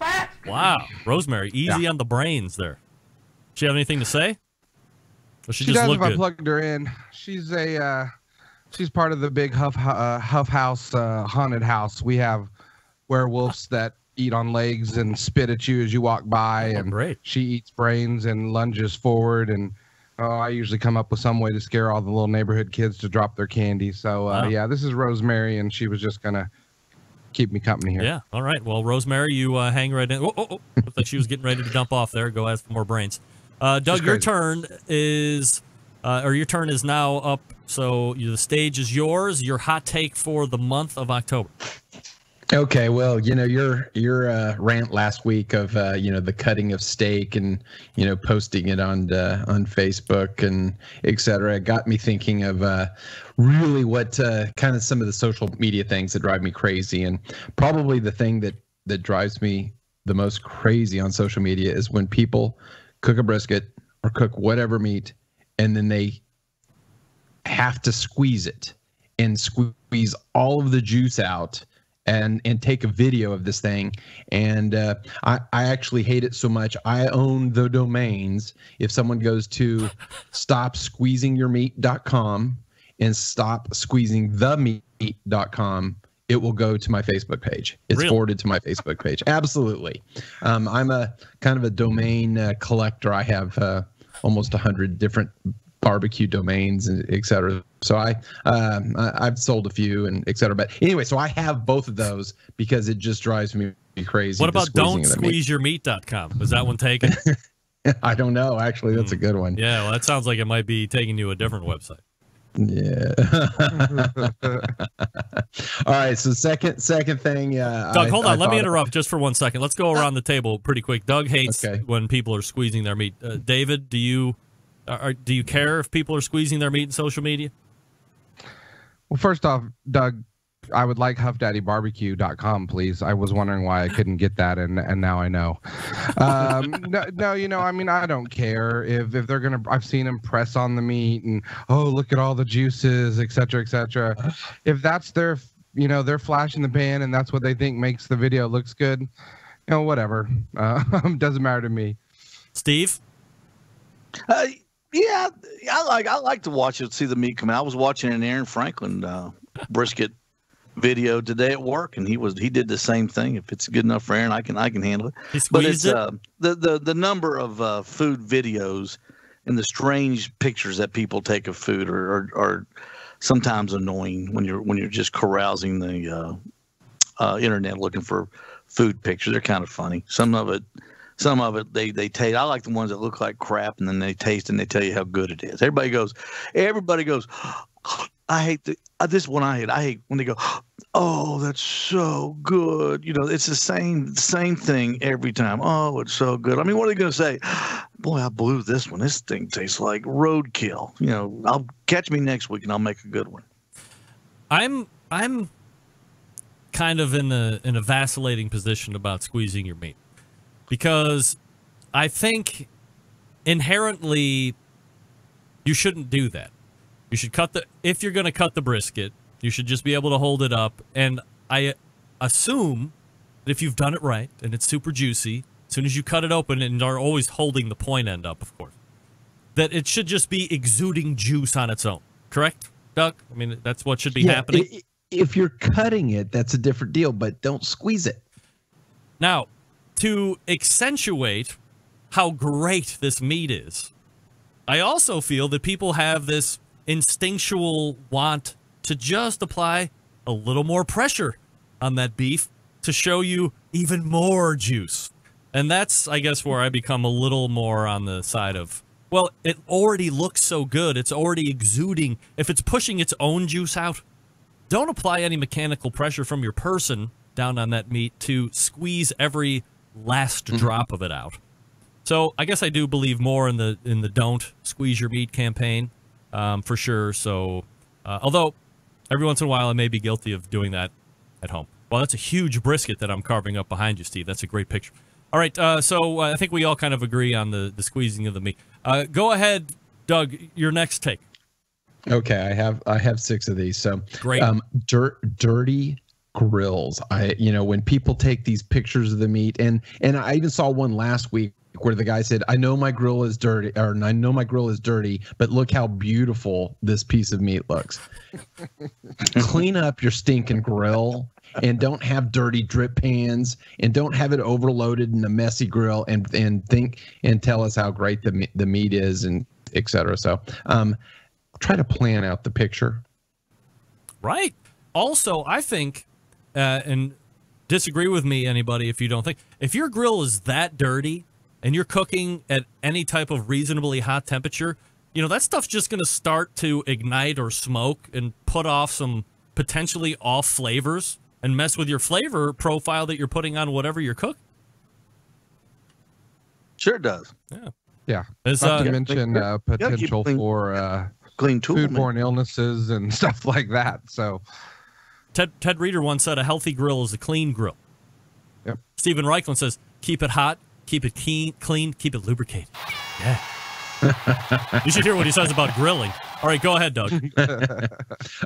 Wow, Rosemary, easy on the brains there. She have anything to say? Or she just does. look If I good? plugged her in, she's part of the big Huff House haunted house. We have werewolves that eat on legs and spit at you as you walk by, and great. She eats brains and lunges forward, and I usually come up with some way to scare all the little neighborhood kids to drop their candy. So Wow. yeah, this is Rosemary, and she was just gonna keep me company here. Yeah, all right. Well, Rosemary, you hang right in. Looked like she was getting ready to dump off there. Go ask for more brains. Doug, your turn is now up. So the stage is yours. Your hot take for the month of October. Okay, well, your rant last week of the cutting of steak and posting it on Facebook and etc. got me thinking of really what kind of some of the social media things that drive me crazy, and probably the thing that drives me the most crazy on social media is when people cook a brisket or cook whatever meat, and then they have to squeeze it and squeeze all of the juice out and take a video of this thing. And I actually hate it so much. I own the domains. If someone goes to stopsqueezingyourmeat.com and stopsqueezingthemeat.com, it will go to my Facebook page. It's Really? forwarded to my Facebook page. Absolutely. I'm a kind of a domain collector. I have almost 100 different barbecue domains, and et cetera. So I've sold a few, and et cetera. But anyway, so I have both of those because it just drives me crazy. What about don'tsqueezeyourmeat.com? Was that one taken? I don't know. Actually, that's a good one. Yeah, well, that sounds like it might be taking you a different website. Yeah. All right. So second thing. Doug, hold on. Let me interrupt just for 1 second. Let's go around the table pretty quick. Doug hates when people are squeezing their meat. David, do you care if people are squeezing their meat in social media? Well, first off, Doug, I would like HuffDaddyBarbecue.com, please. I was wondering why I couldn't get that, and now I know. No, you know, I mean, I don't care if they're gonna. I've seen them press on the meat and look at all the juices, et cetera, et cetera. If that's their, they're flash in the pan and that's what they think makes the video looks good, whatever. Doesn't matter to me. Steve? Yeah, I like to watch it, see the meat come out. I was watching an Aaron Franklin brisket video today at work, and he did the same thing. If it's good enough for Aaron, I can handle it. But it's the number of food videos and the strange pictures that people take of food are sometimes annoying when you're just carousing the internet looking for food pictures. They're kind of funny. Some of it they taste. I like the ones that look like crap, and then they taste and they tell you how good it is. Everybody goes, I hate this one. I hate when they go, oh, that's so good. It's the same thing every time. Oh, it's so good. I mean, what are they going to say? Boy, I blew this one. This thing tastes like roadkill. I'll catch me next week and I'll make a good one. I'm kind of in a vacillating position about squeezing your meat, because I think inherently you shouldn't do that. You should if you're going to cut the brisket, you should just be able to hold it up. And I assume that if you've done it right and it's super juicy, as soon as you cut it open, and are always holding the point end up, of course, that it should just be exuding juice on its own. Correct, Doug? I mean, that's what should be happening. If you're cutting it, that's a different deal, but don't squeeze it. Now, to accentuate how great this meat is, I also feel that people have this instinctual want to just apply a little more pressure on that beef to show you even more juice. And that's, I guess, where I become a little more on the side of, well, it already looks so good. It's already exuding. If it's pushing its own juice out, don't apply any mechanical pressure from your person down on that meat to squeeze every last drop of it out. So I guess I do believe more in the don't squeeze your meat campaign, for sure. So although every once in a while I may be guilty of doing that at home. Well, that's a huge brisket that I'm carving up behind you, Steve. That's a great picture. All right, so I think we all kind of agree on the squeezing of the meat. Go ahead, Doug, your next take. Okay, I have 6 of these. So great. Dirty grills. When people take these pictures of the meat, and I even saw one last week where the guy said, I know my grill is dirty, but look how beautiful this piece of meat looks. Clean up your stinking grill, and don't have dirty drip pans, and don't have it overloaded in a messy grill, and tell us how great the meat is, and et cetera. So try to plan out the picture. Right. Also, I think, and disagree with me, anybody, if you don't think, if your grill is that dirty and you're cooking at any type of reasonably hot temperature, that stuff's just going to start to ignite or smoke and put off some potentially off flavors and mess with your flavor profile that you're putting on whatever you're cooking. Sure it does. Yeah. Not to mention potential for clean tool, foodborne illnesses and stuff like that. So Ted Reeder once said a healthy grill is a clean grill. Yep. Stephen Reichland says, keep it hot, keep it clean, keep it lubricated. Yeah. You should hear what he says about grilling. All right, go ahead, Doug.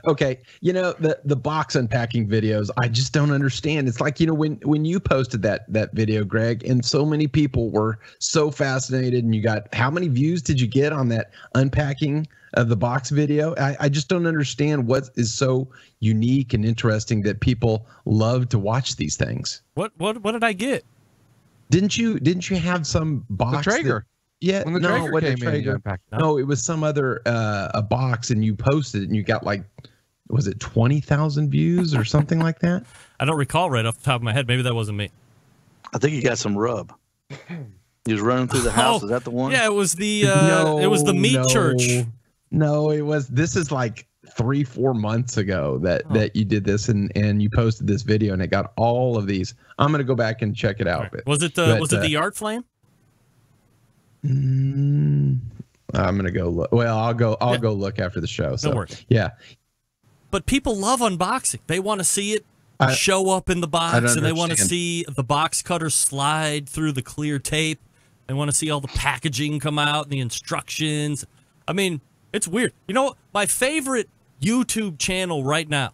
Okay, the box unpacking videos, I just don't understand. It's like, when you posted that video, Greg, and so many people were so fascinated, and you got, how many views did you get on that unpacking of the box video? I just don't understand what is so unique and interesting that people love to watch these things. What did I get? Didn't you have some box? The Traeger. Yeah, When the no, Traeger what came Traeger? in, you unpacked it. No, it was some other a box, and you posted it, and you got like, was it 20,000 views or something like that? I don't recall right off the top of my head. Maybe that wasn't me. I think you got some rub. He was running through the house. Is that the one? Yeah, it was the it was the meat church. No, it was. This is like 3-4 months ago that you did this, and you posted this video, and it got all of these. I'm gonna go back and check it out. Right. Was it the yard flame? I'm gonna go look. Well, I'll go look after the show. So No worries. Yeah. But people love unboxing. They want to see it show up in the box, and they want to see the box cutter slide through the clear tape. They want to see all the packaging come out and the instructions. I mean, it's weird. You know what? My favorite YouTube channel right now,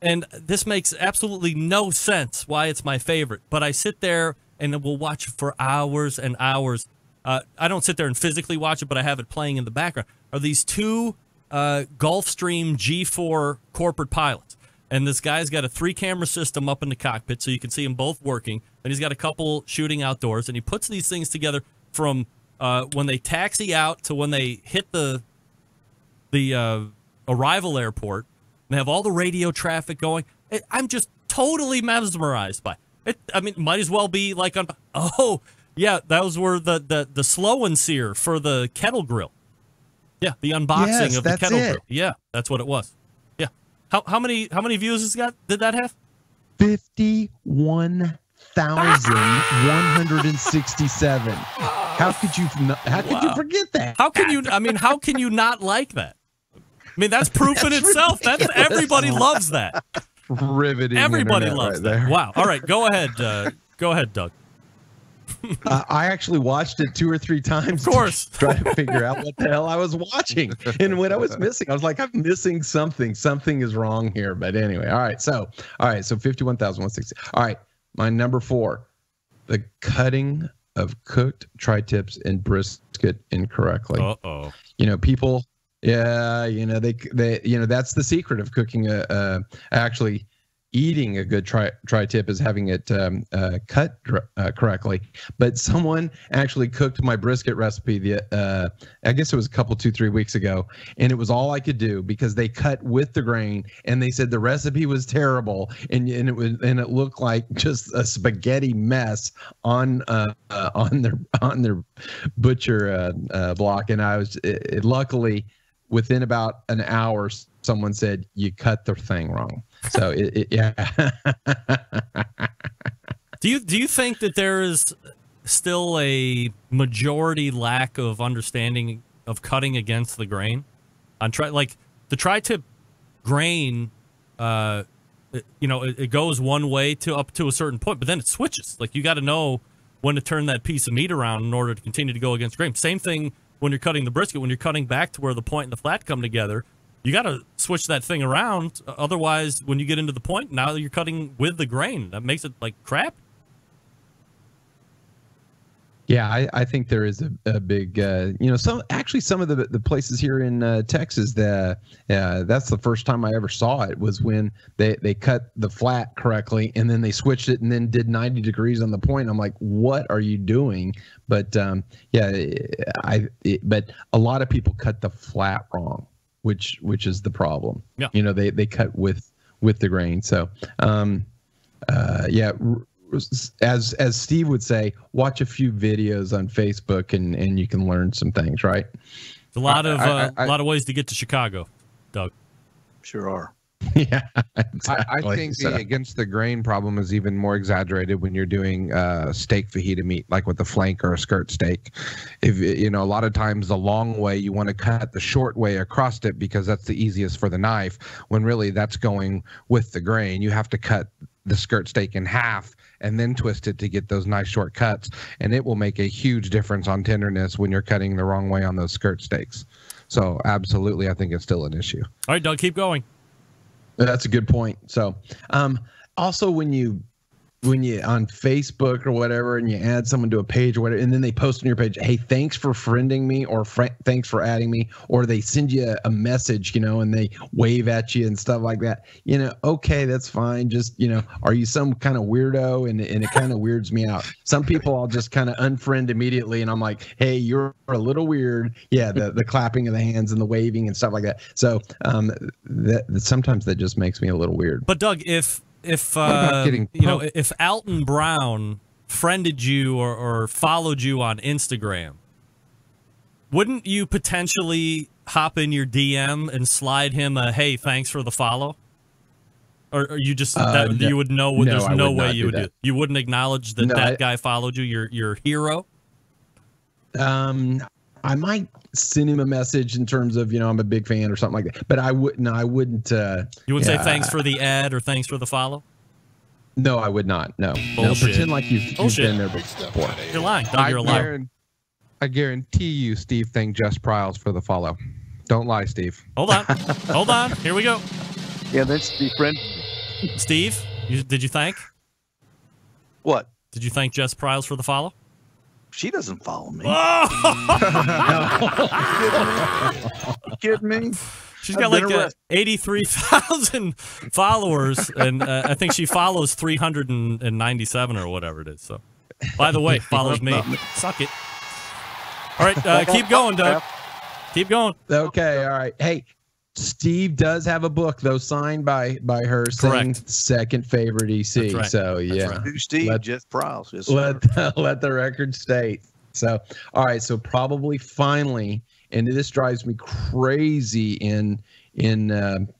and this makes absolutely no sense why it's my favorite, but I sit there and will watch it for hours and hours. I don't sit there and physically watch it, but I have it playing in the background. Are these two Gulfstream G4 corporate pilots? And this guy's got a 3-camera system up in the cockpit, so you can see them both working. And he's got a couple shooting outdoors, and he puts these things together from when they taxi out to when they hit the arrival airport. They have all the radio traffic going. I'm just totally mesmerized by it. I mean, might as well be like on. Oh, yeah, those were the slow and sear for the kettle grill. Yeah, the unboxing of the kettle grill. Yeah, that's what it was. Yeah. How many views has got? Did that have? 51,167. How could you forget that? How can you? I mean, how can you not like that? I mean, that's proof in itself. That's everybody loves that. Riveting. Everybody loves that. Right. Wow. All right, go ahead. Go ahead, Doug. I actually watched it 2 or 3 times. Of course. To try to figure out what the hell I was watching. And when I was missing, I was like, I'm missing something. Something is wrong here. But anyway, all right. So 51,160. All right. My number 4, the cutting of cooked tri-tips and brisket incorrectly. Uh-oh. People, yeah, they that's the secret of cooking actually eating a good tri-tip is having it cut correctly. But someone actually cooked my brisket recipe. I guess it was a couple 2-3 weeks ago, and it was all I could do because they cut with the grain, and they said the recipe was terrible, and it looked like just a spaghetti mess on their butcher block. And luckily within about an hour, someone said you cut the thing wrong. So yeah. Do you think that there is still a majority lack of understanding of cutting against the grain? Like the tri-tip grain, it goes one way up to a certain point, but then it switches. Like you got to know when to turn that piece of meat around in order to continue to go against grain. Same thing when you're cutting the brisket. When you're cutting back to where the point and the flat come together, you got to switch that thing around. Otherwise, when you get into the point, now you're cutting with the grain. That makes it like crap. Yeah, I think there is a big, some of the places here in Texas that's the first time I ever saw it was when they cut the flat correctly and then they switched it and then did 90 degrees on the point. I'm like, what are you doing? But but a lot of people cut the flat wrong, which is the problem. Yeah. They cut with the grain. So, as Steve would say, watch a few videos on Facebook and you can learn some things, right? It's a lot of ways to get to Chicago, Doug. Sure are. Yeah, exactly. I think the against the grain problem is even more exaggerated when you're doing steak fajita meat, like with the flank or a skirt steak. If a lot of times the long way you want to cut the short way across it because that's the easiest for the knife. When really that's going with the grain. You have to cut the skirt steak in half and then twist it to get those nice short cuts, and it will make a huge difference on tenderness when you're cutting the wrong way on those skirt steaks. So absolutely, I think it's still an issue. All right, Doug, keep going. That's a good point. So, also when you on Facebook or whatever, and you add someone to a page or whatever, and then they post on your page, hey, thanks for friending me, or thanks for adding me, or they send you a message, and they wave at you and stuff like that. Okay, that's fine. Just, are you some kind of weirdo? And it kind of weirds me out. Some people I'll just kind of unfriend immediately, and I'm like, hey, you're a little weird. Yeah, the clapping of the hands and the waving and stuff like that. So sometimes that just makes me a little weird. But Doug, if if Alton Brown friended you or followed you on Instagram, wouldn't you potentially hop in your DM and slide him a hey, thanks for the follow? Or you just you would know? There's no way you would do it. You wouldn't acknowledge that guy followed you, your hero. I might send him a message in terms of, I'm a big fan or something like that. But I wouldn't. You wouldn't say thanks for the ad or thanks for the follow? No, I would not. No. Pretend like you've been there before. You're lying. Doug, you're a liar. I guarantee you Steve thanked Jess Pryles for the follow. Don't lie, Steve. Hold on. Here we go. Yeah, that's the friend. Steve, did you thank? What? Did you thank Jess Pryles for the follow? She doesn't follow me. Oh! You kidding me? She's got like 83,000 followers, and I think she follows 397 or whatever it is. So, by the way, follows me. Suck it. All right, keep going, Doug. Keep going. Okay, all right. Hey, Steve does have a book though, signed by her, saying second favorite EC. Right. So yeah, right. Steve, Jeff Pryles. Yes, let the record state. So all right, so probably finally, and this drives me crazy in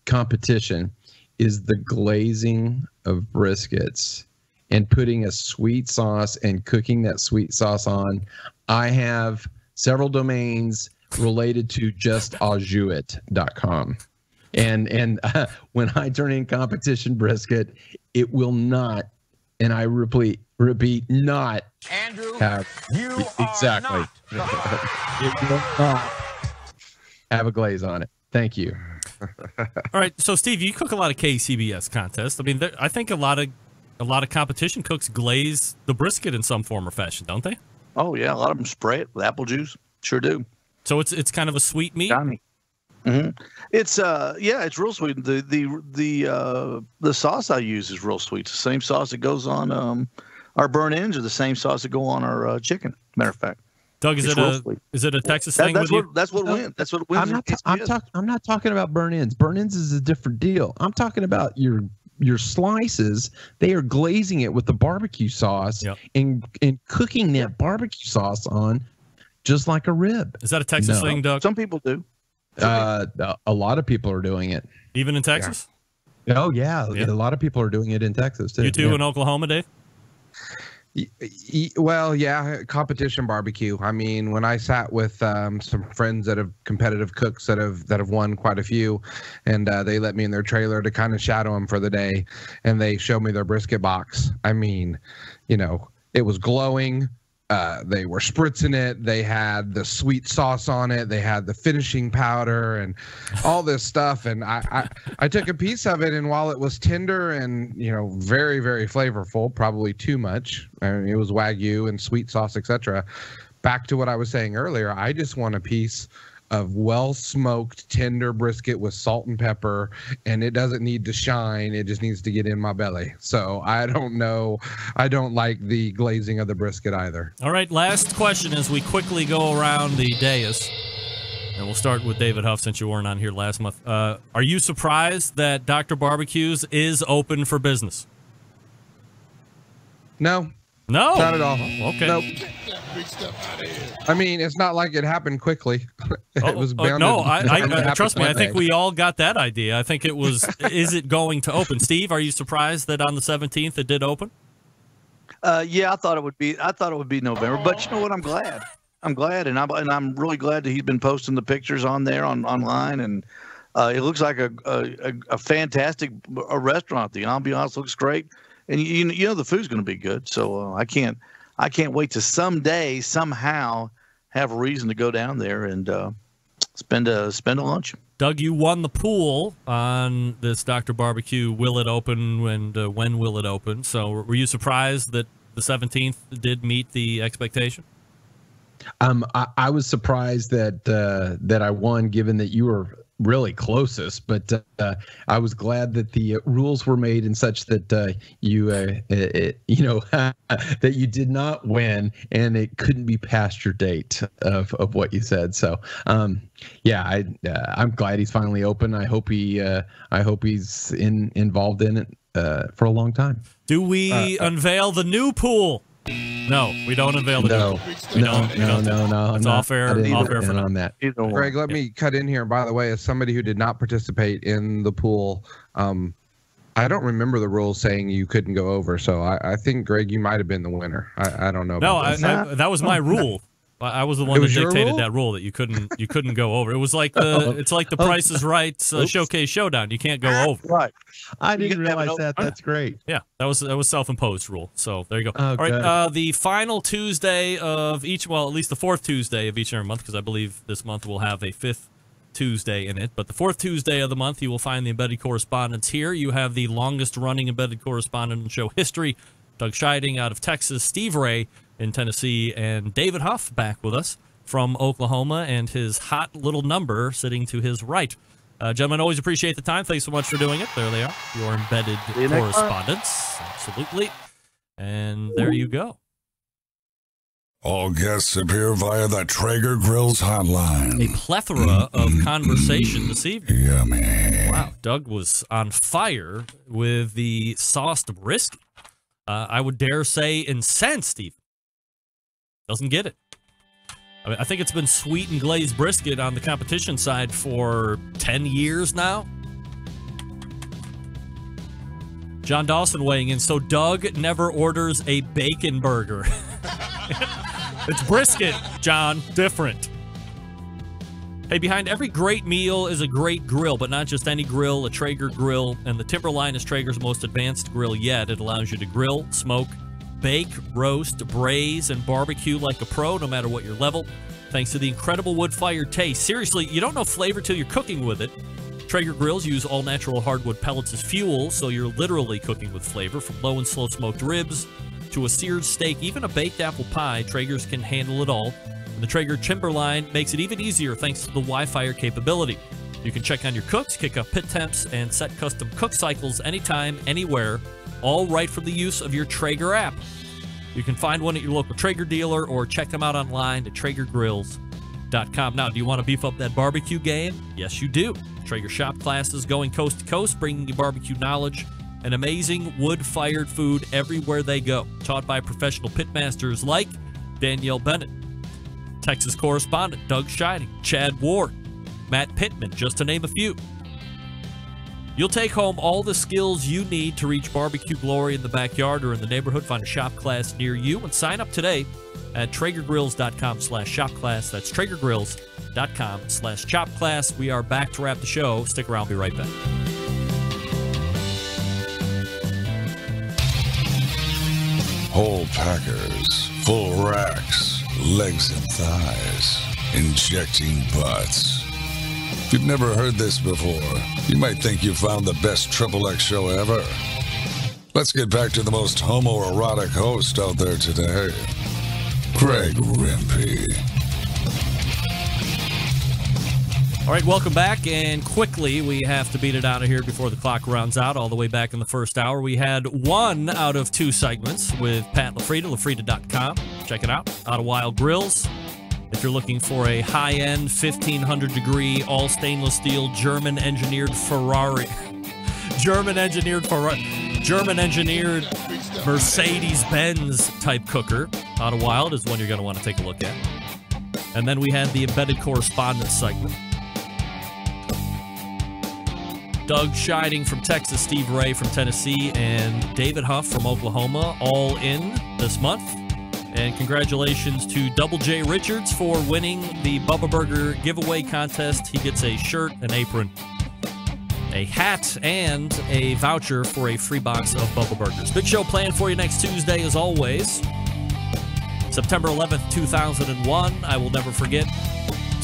competition, is the glazing of briskets and putting a sweet sauce and cooking that sweet sauce on. I have several domains related to justaujuit.com. And when I turn in competition brisket, it will not, and I repeat, not Andrew, have you exactly. It will not have a glaze on it. Thank you. All right, so Steve, you cook a lot of KCBS contests. I mean, I think a lot of competition cooks glaze the brisket in some form or fashion, don't they? Oh yeah, a lot of them spray it with apple juice. Sure do. So it's kind of a sweet meat. Mm-hmm. It's it's real sweet. The sauce I use is real sweet. It's the same sauce that goes on our burnt ends, or the same sauce that go on our chicken. Matter of fact, Doug, is it a Texas thing? That's what wins. That's what wins. I'm not talking about burnt ends. Burnt ends is a different deal. I'm talking about your slices. They are glazing it with the barbecue sauce and cooking that barbecue sauce on just like a rib. Is that a Texas thing, Doug? Some people do. A lot of people are doing it. Even in Texas? Yeah. Oh, yeah. A lot of people are doing it in Texas, too. You too in Oklahoma, Dave? Well, yeah, competition barbecue. I mean, when I sat with some friends that have competitive cooks that have won quite a few, and they let me in their trailer to kind of shadow them for the day, and they showed me their brisket box. I mean, it was glowing. They were spritzing it. They had the sweet sauce on it. They had the finishing powder and all this stuff. And I took a piece of it, and while it was tender and, very, very flavorful, probably too much. I mean, it was Wagyu and sweet sauce, etc. Back to what I was saying earlier, I just want a piece of well-smoked, tender brisket with salt and pepper, and it doesn't need to shine. It just needs to get in my belly. So I don't know. I don't like the glazing of the brisket either. All right, last question as we quickly go around the dais, and we'll start with David Huff since you weren't on here last month. Are you surprised that Dr. Barbecues is open for business? No. No? Not at all. Okay. Nope. I mean, it's not like it happened quickly. It was bound no, to I trust me. I think we all got that idea. I think it was, is it going to open? Steve, are you surprised that on the 17th it did open? Yeah, I thought it would be November, but you know what? I'm glad, and I'm really glad that he's been posting the pictures on there online, and it looks like a fantastic restaurant. The ambiance looks great, and you know the food's going to be good. So I can't wait to someday somehow have a reason to go down there and spend a lunch. Doug, you won the pool on this Dr. Barbecue. Will it open and when will it open? So were you surprised that the 17th did meet the expectation? I was surprised that I won, given that you were really closest, but I was glad that the rules were made in such that that you did not win, and it couldn't be past your date of what you said. So yeah, I'm glad he's finally open. I hope he's involved in it for a long time. Do we unveil the new pool? No, we don't unveil the new pool. No. It's off air for now. On that. Greg, let me cut in here. By the way, as somebody who did not participate in the pool, I don't remember the rules saying you couldn't go over. So I think, Greg, you might have been the winner. I don't know. No, that was my rule. I was the one that dictated that rule that you couldn't go over. It was like the Price is Right Showcase Showdown. You can't go over. Right. I didn't realize that. That's great. Yeah, that was self-imposed rule. So there you go. All right. The final Tuesday of each, well, at least the fourth Tuesday of each and every month, because I believe this month will have a fifth Tuesday in it. But the fourth Tuesday of the month, you will find the embedded correspondents here. You have the longest-running embedded correspondent in show history, Doug Scheiding out of Texas, Steve Ray in Tennessee, and David Huff back with us from Oklahoma, and his hot little number sitting to his right. Gentlemen, always appreciate the time. Thanks so much for doing it. There they are, your embedded correspondents. Absolutely. And there you go. All guests appear via the Traeger Grills hotline. A plethora of conversation this evening. Yummy. Wow, Doug was on fire with the sauced brisket. I would dare say incensed, even. Doesn't get it. I mean, I think it's been sweet and glazed brisket on the competition side for 10 years now. John Dawson weighing in. So Doug never orders a bacon burger. It's brisket, John. Different. Hey, behind every great meal is a great grill, but not just any grill, a Traeger grill. And the Timberline is Traeger's most advanced grill yet. It allows you to grill, smoke, bake, roast, braise, and barbecue like a pro, no matter what your level, thanks to the incredible wood-fired taste. Seriously, you don't know flavor till you're cooking with it. Traeger grills use all-natural hardwood pellets as fuel, so you're literally cooking with flavor. From low and slow-smoked ribs to a seared steak, even a baked apple pie, Traeger's can handle it all. And the Traeger Timberline makes it even easier thanks to the Wi-Fi capability. You can check on your cooks, kick up pit temps, and set custom cook cycles anytime, anywhere, all right from the use of your Traeger app. You can find one at your local Traeger dealer or check them out online at TraegerGrills.com. Now, do you want to beef up that barbecue game? Yes, you do. Traeger shop classes going coast to coast, bringing you barbecue knowledge and amazing wood-fired food everywhere they go. Taught by professional pitmasters like Danielle Bennett, Texas correspondent Doug Scheiding, Chad Ward, Matt Pittman, just to name a few. You'll take home all the skills you need to reach barbecue glory in the backyard or in the neighborhood. Find a shop class near you and sign up today at TraegerGrills.com/shopclass. That's TraegerGrills.com/shopclass. We are back to wrap the show. Stick around. Be right back. Whole packers, full racks, legs and thighs, injecting butts. If you've never heard this before, you might think you found the best XXX show ever. Let's get back to the most homoerotic host out there today, Greg Rempe. All right, welcome back, and quickly, we have to beat it out of here before the clock runs out. All the way back in the first hour, we had 1 out of 2 segments with Pat LaFrida, lafrida.com. Check it out. Out of Wild Grills. If you're looking for a high-end, 1,500-degree, all-stainless-steel, German-engineered Ferrari, German-engineered Mercedes-Benz type cooker, out of Wild is one you're going to want to take a look at. And then we had the embedded correspondence segment. Doug Scheiding from Texas, Steve Ray from Tennessee, and David Huff from Oklahoma, all in this month. And congratulations to Double J Richards for winning the Bubba Burger giveaway contest. He gets a shirt, an apron, a hat, and a voucher for a free box of Bubba Burgers. Big show planned for you next Tuesday, as always. September 11th, 2001. I will never forget.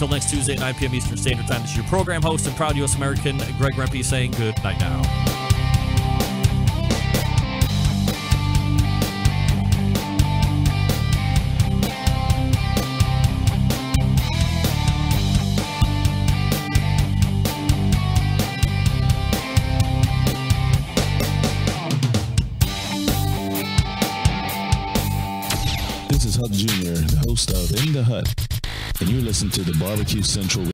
Until next Tuesday at 9 p.m. Eastern Standard Time, this is your program host and proud U.S. American, Greg Rempe, saying good night now. This is Huck Jr., the host of In the Hut, and you're listening to the BBQ Central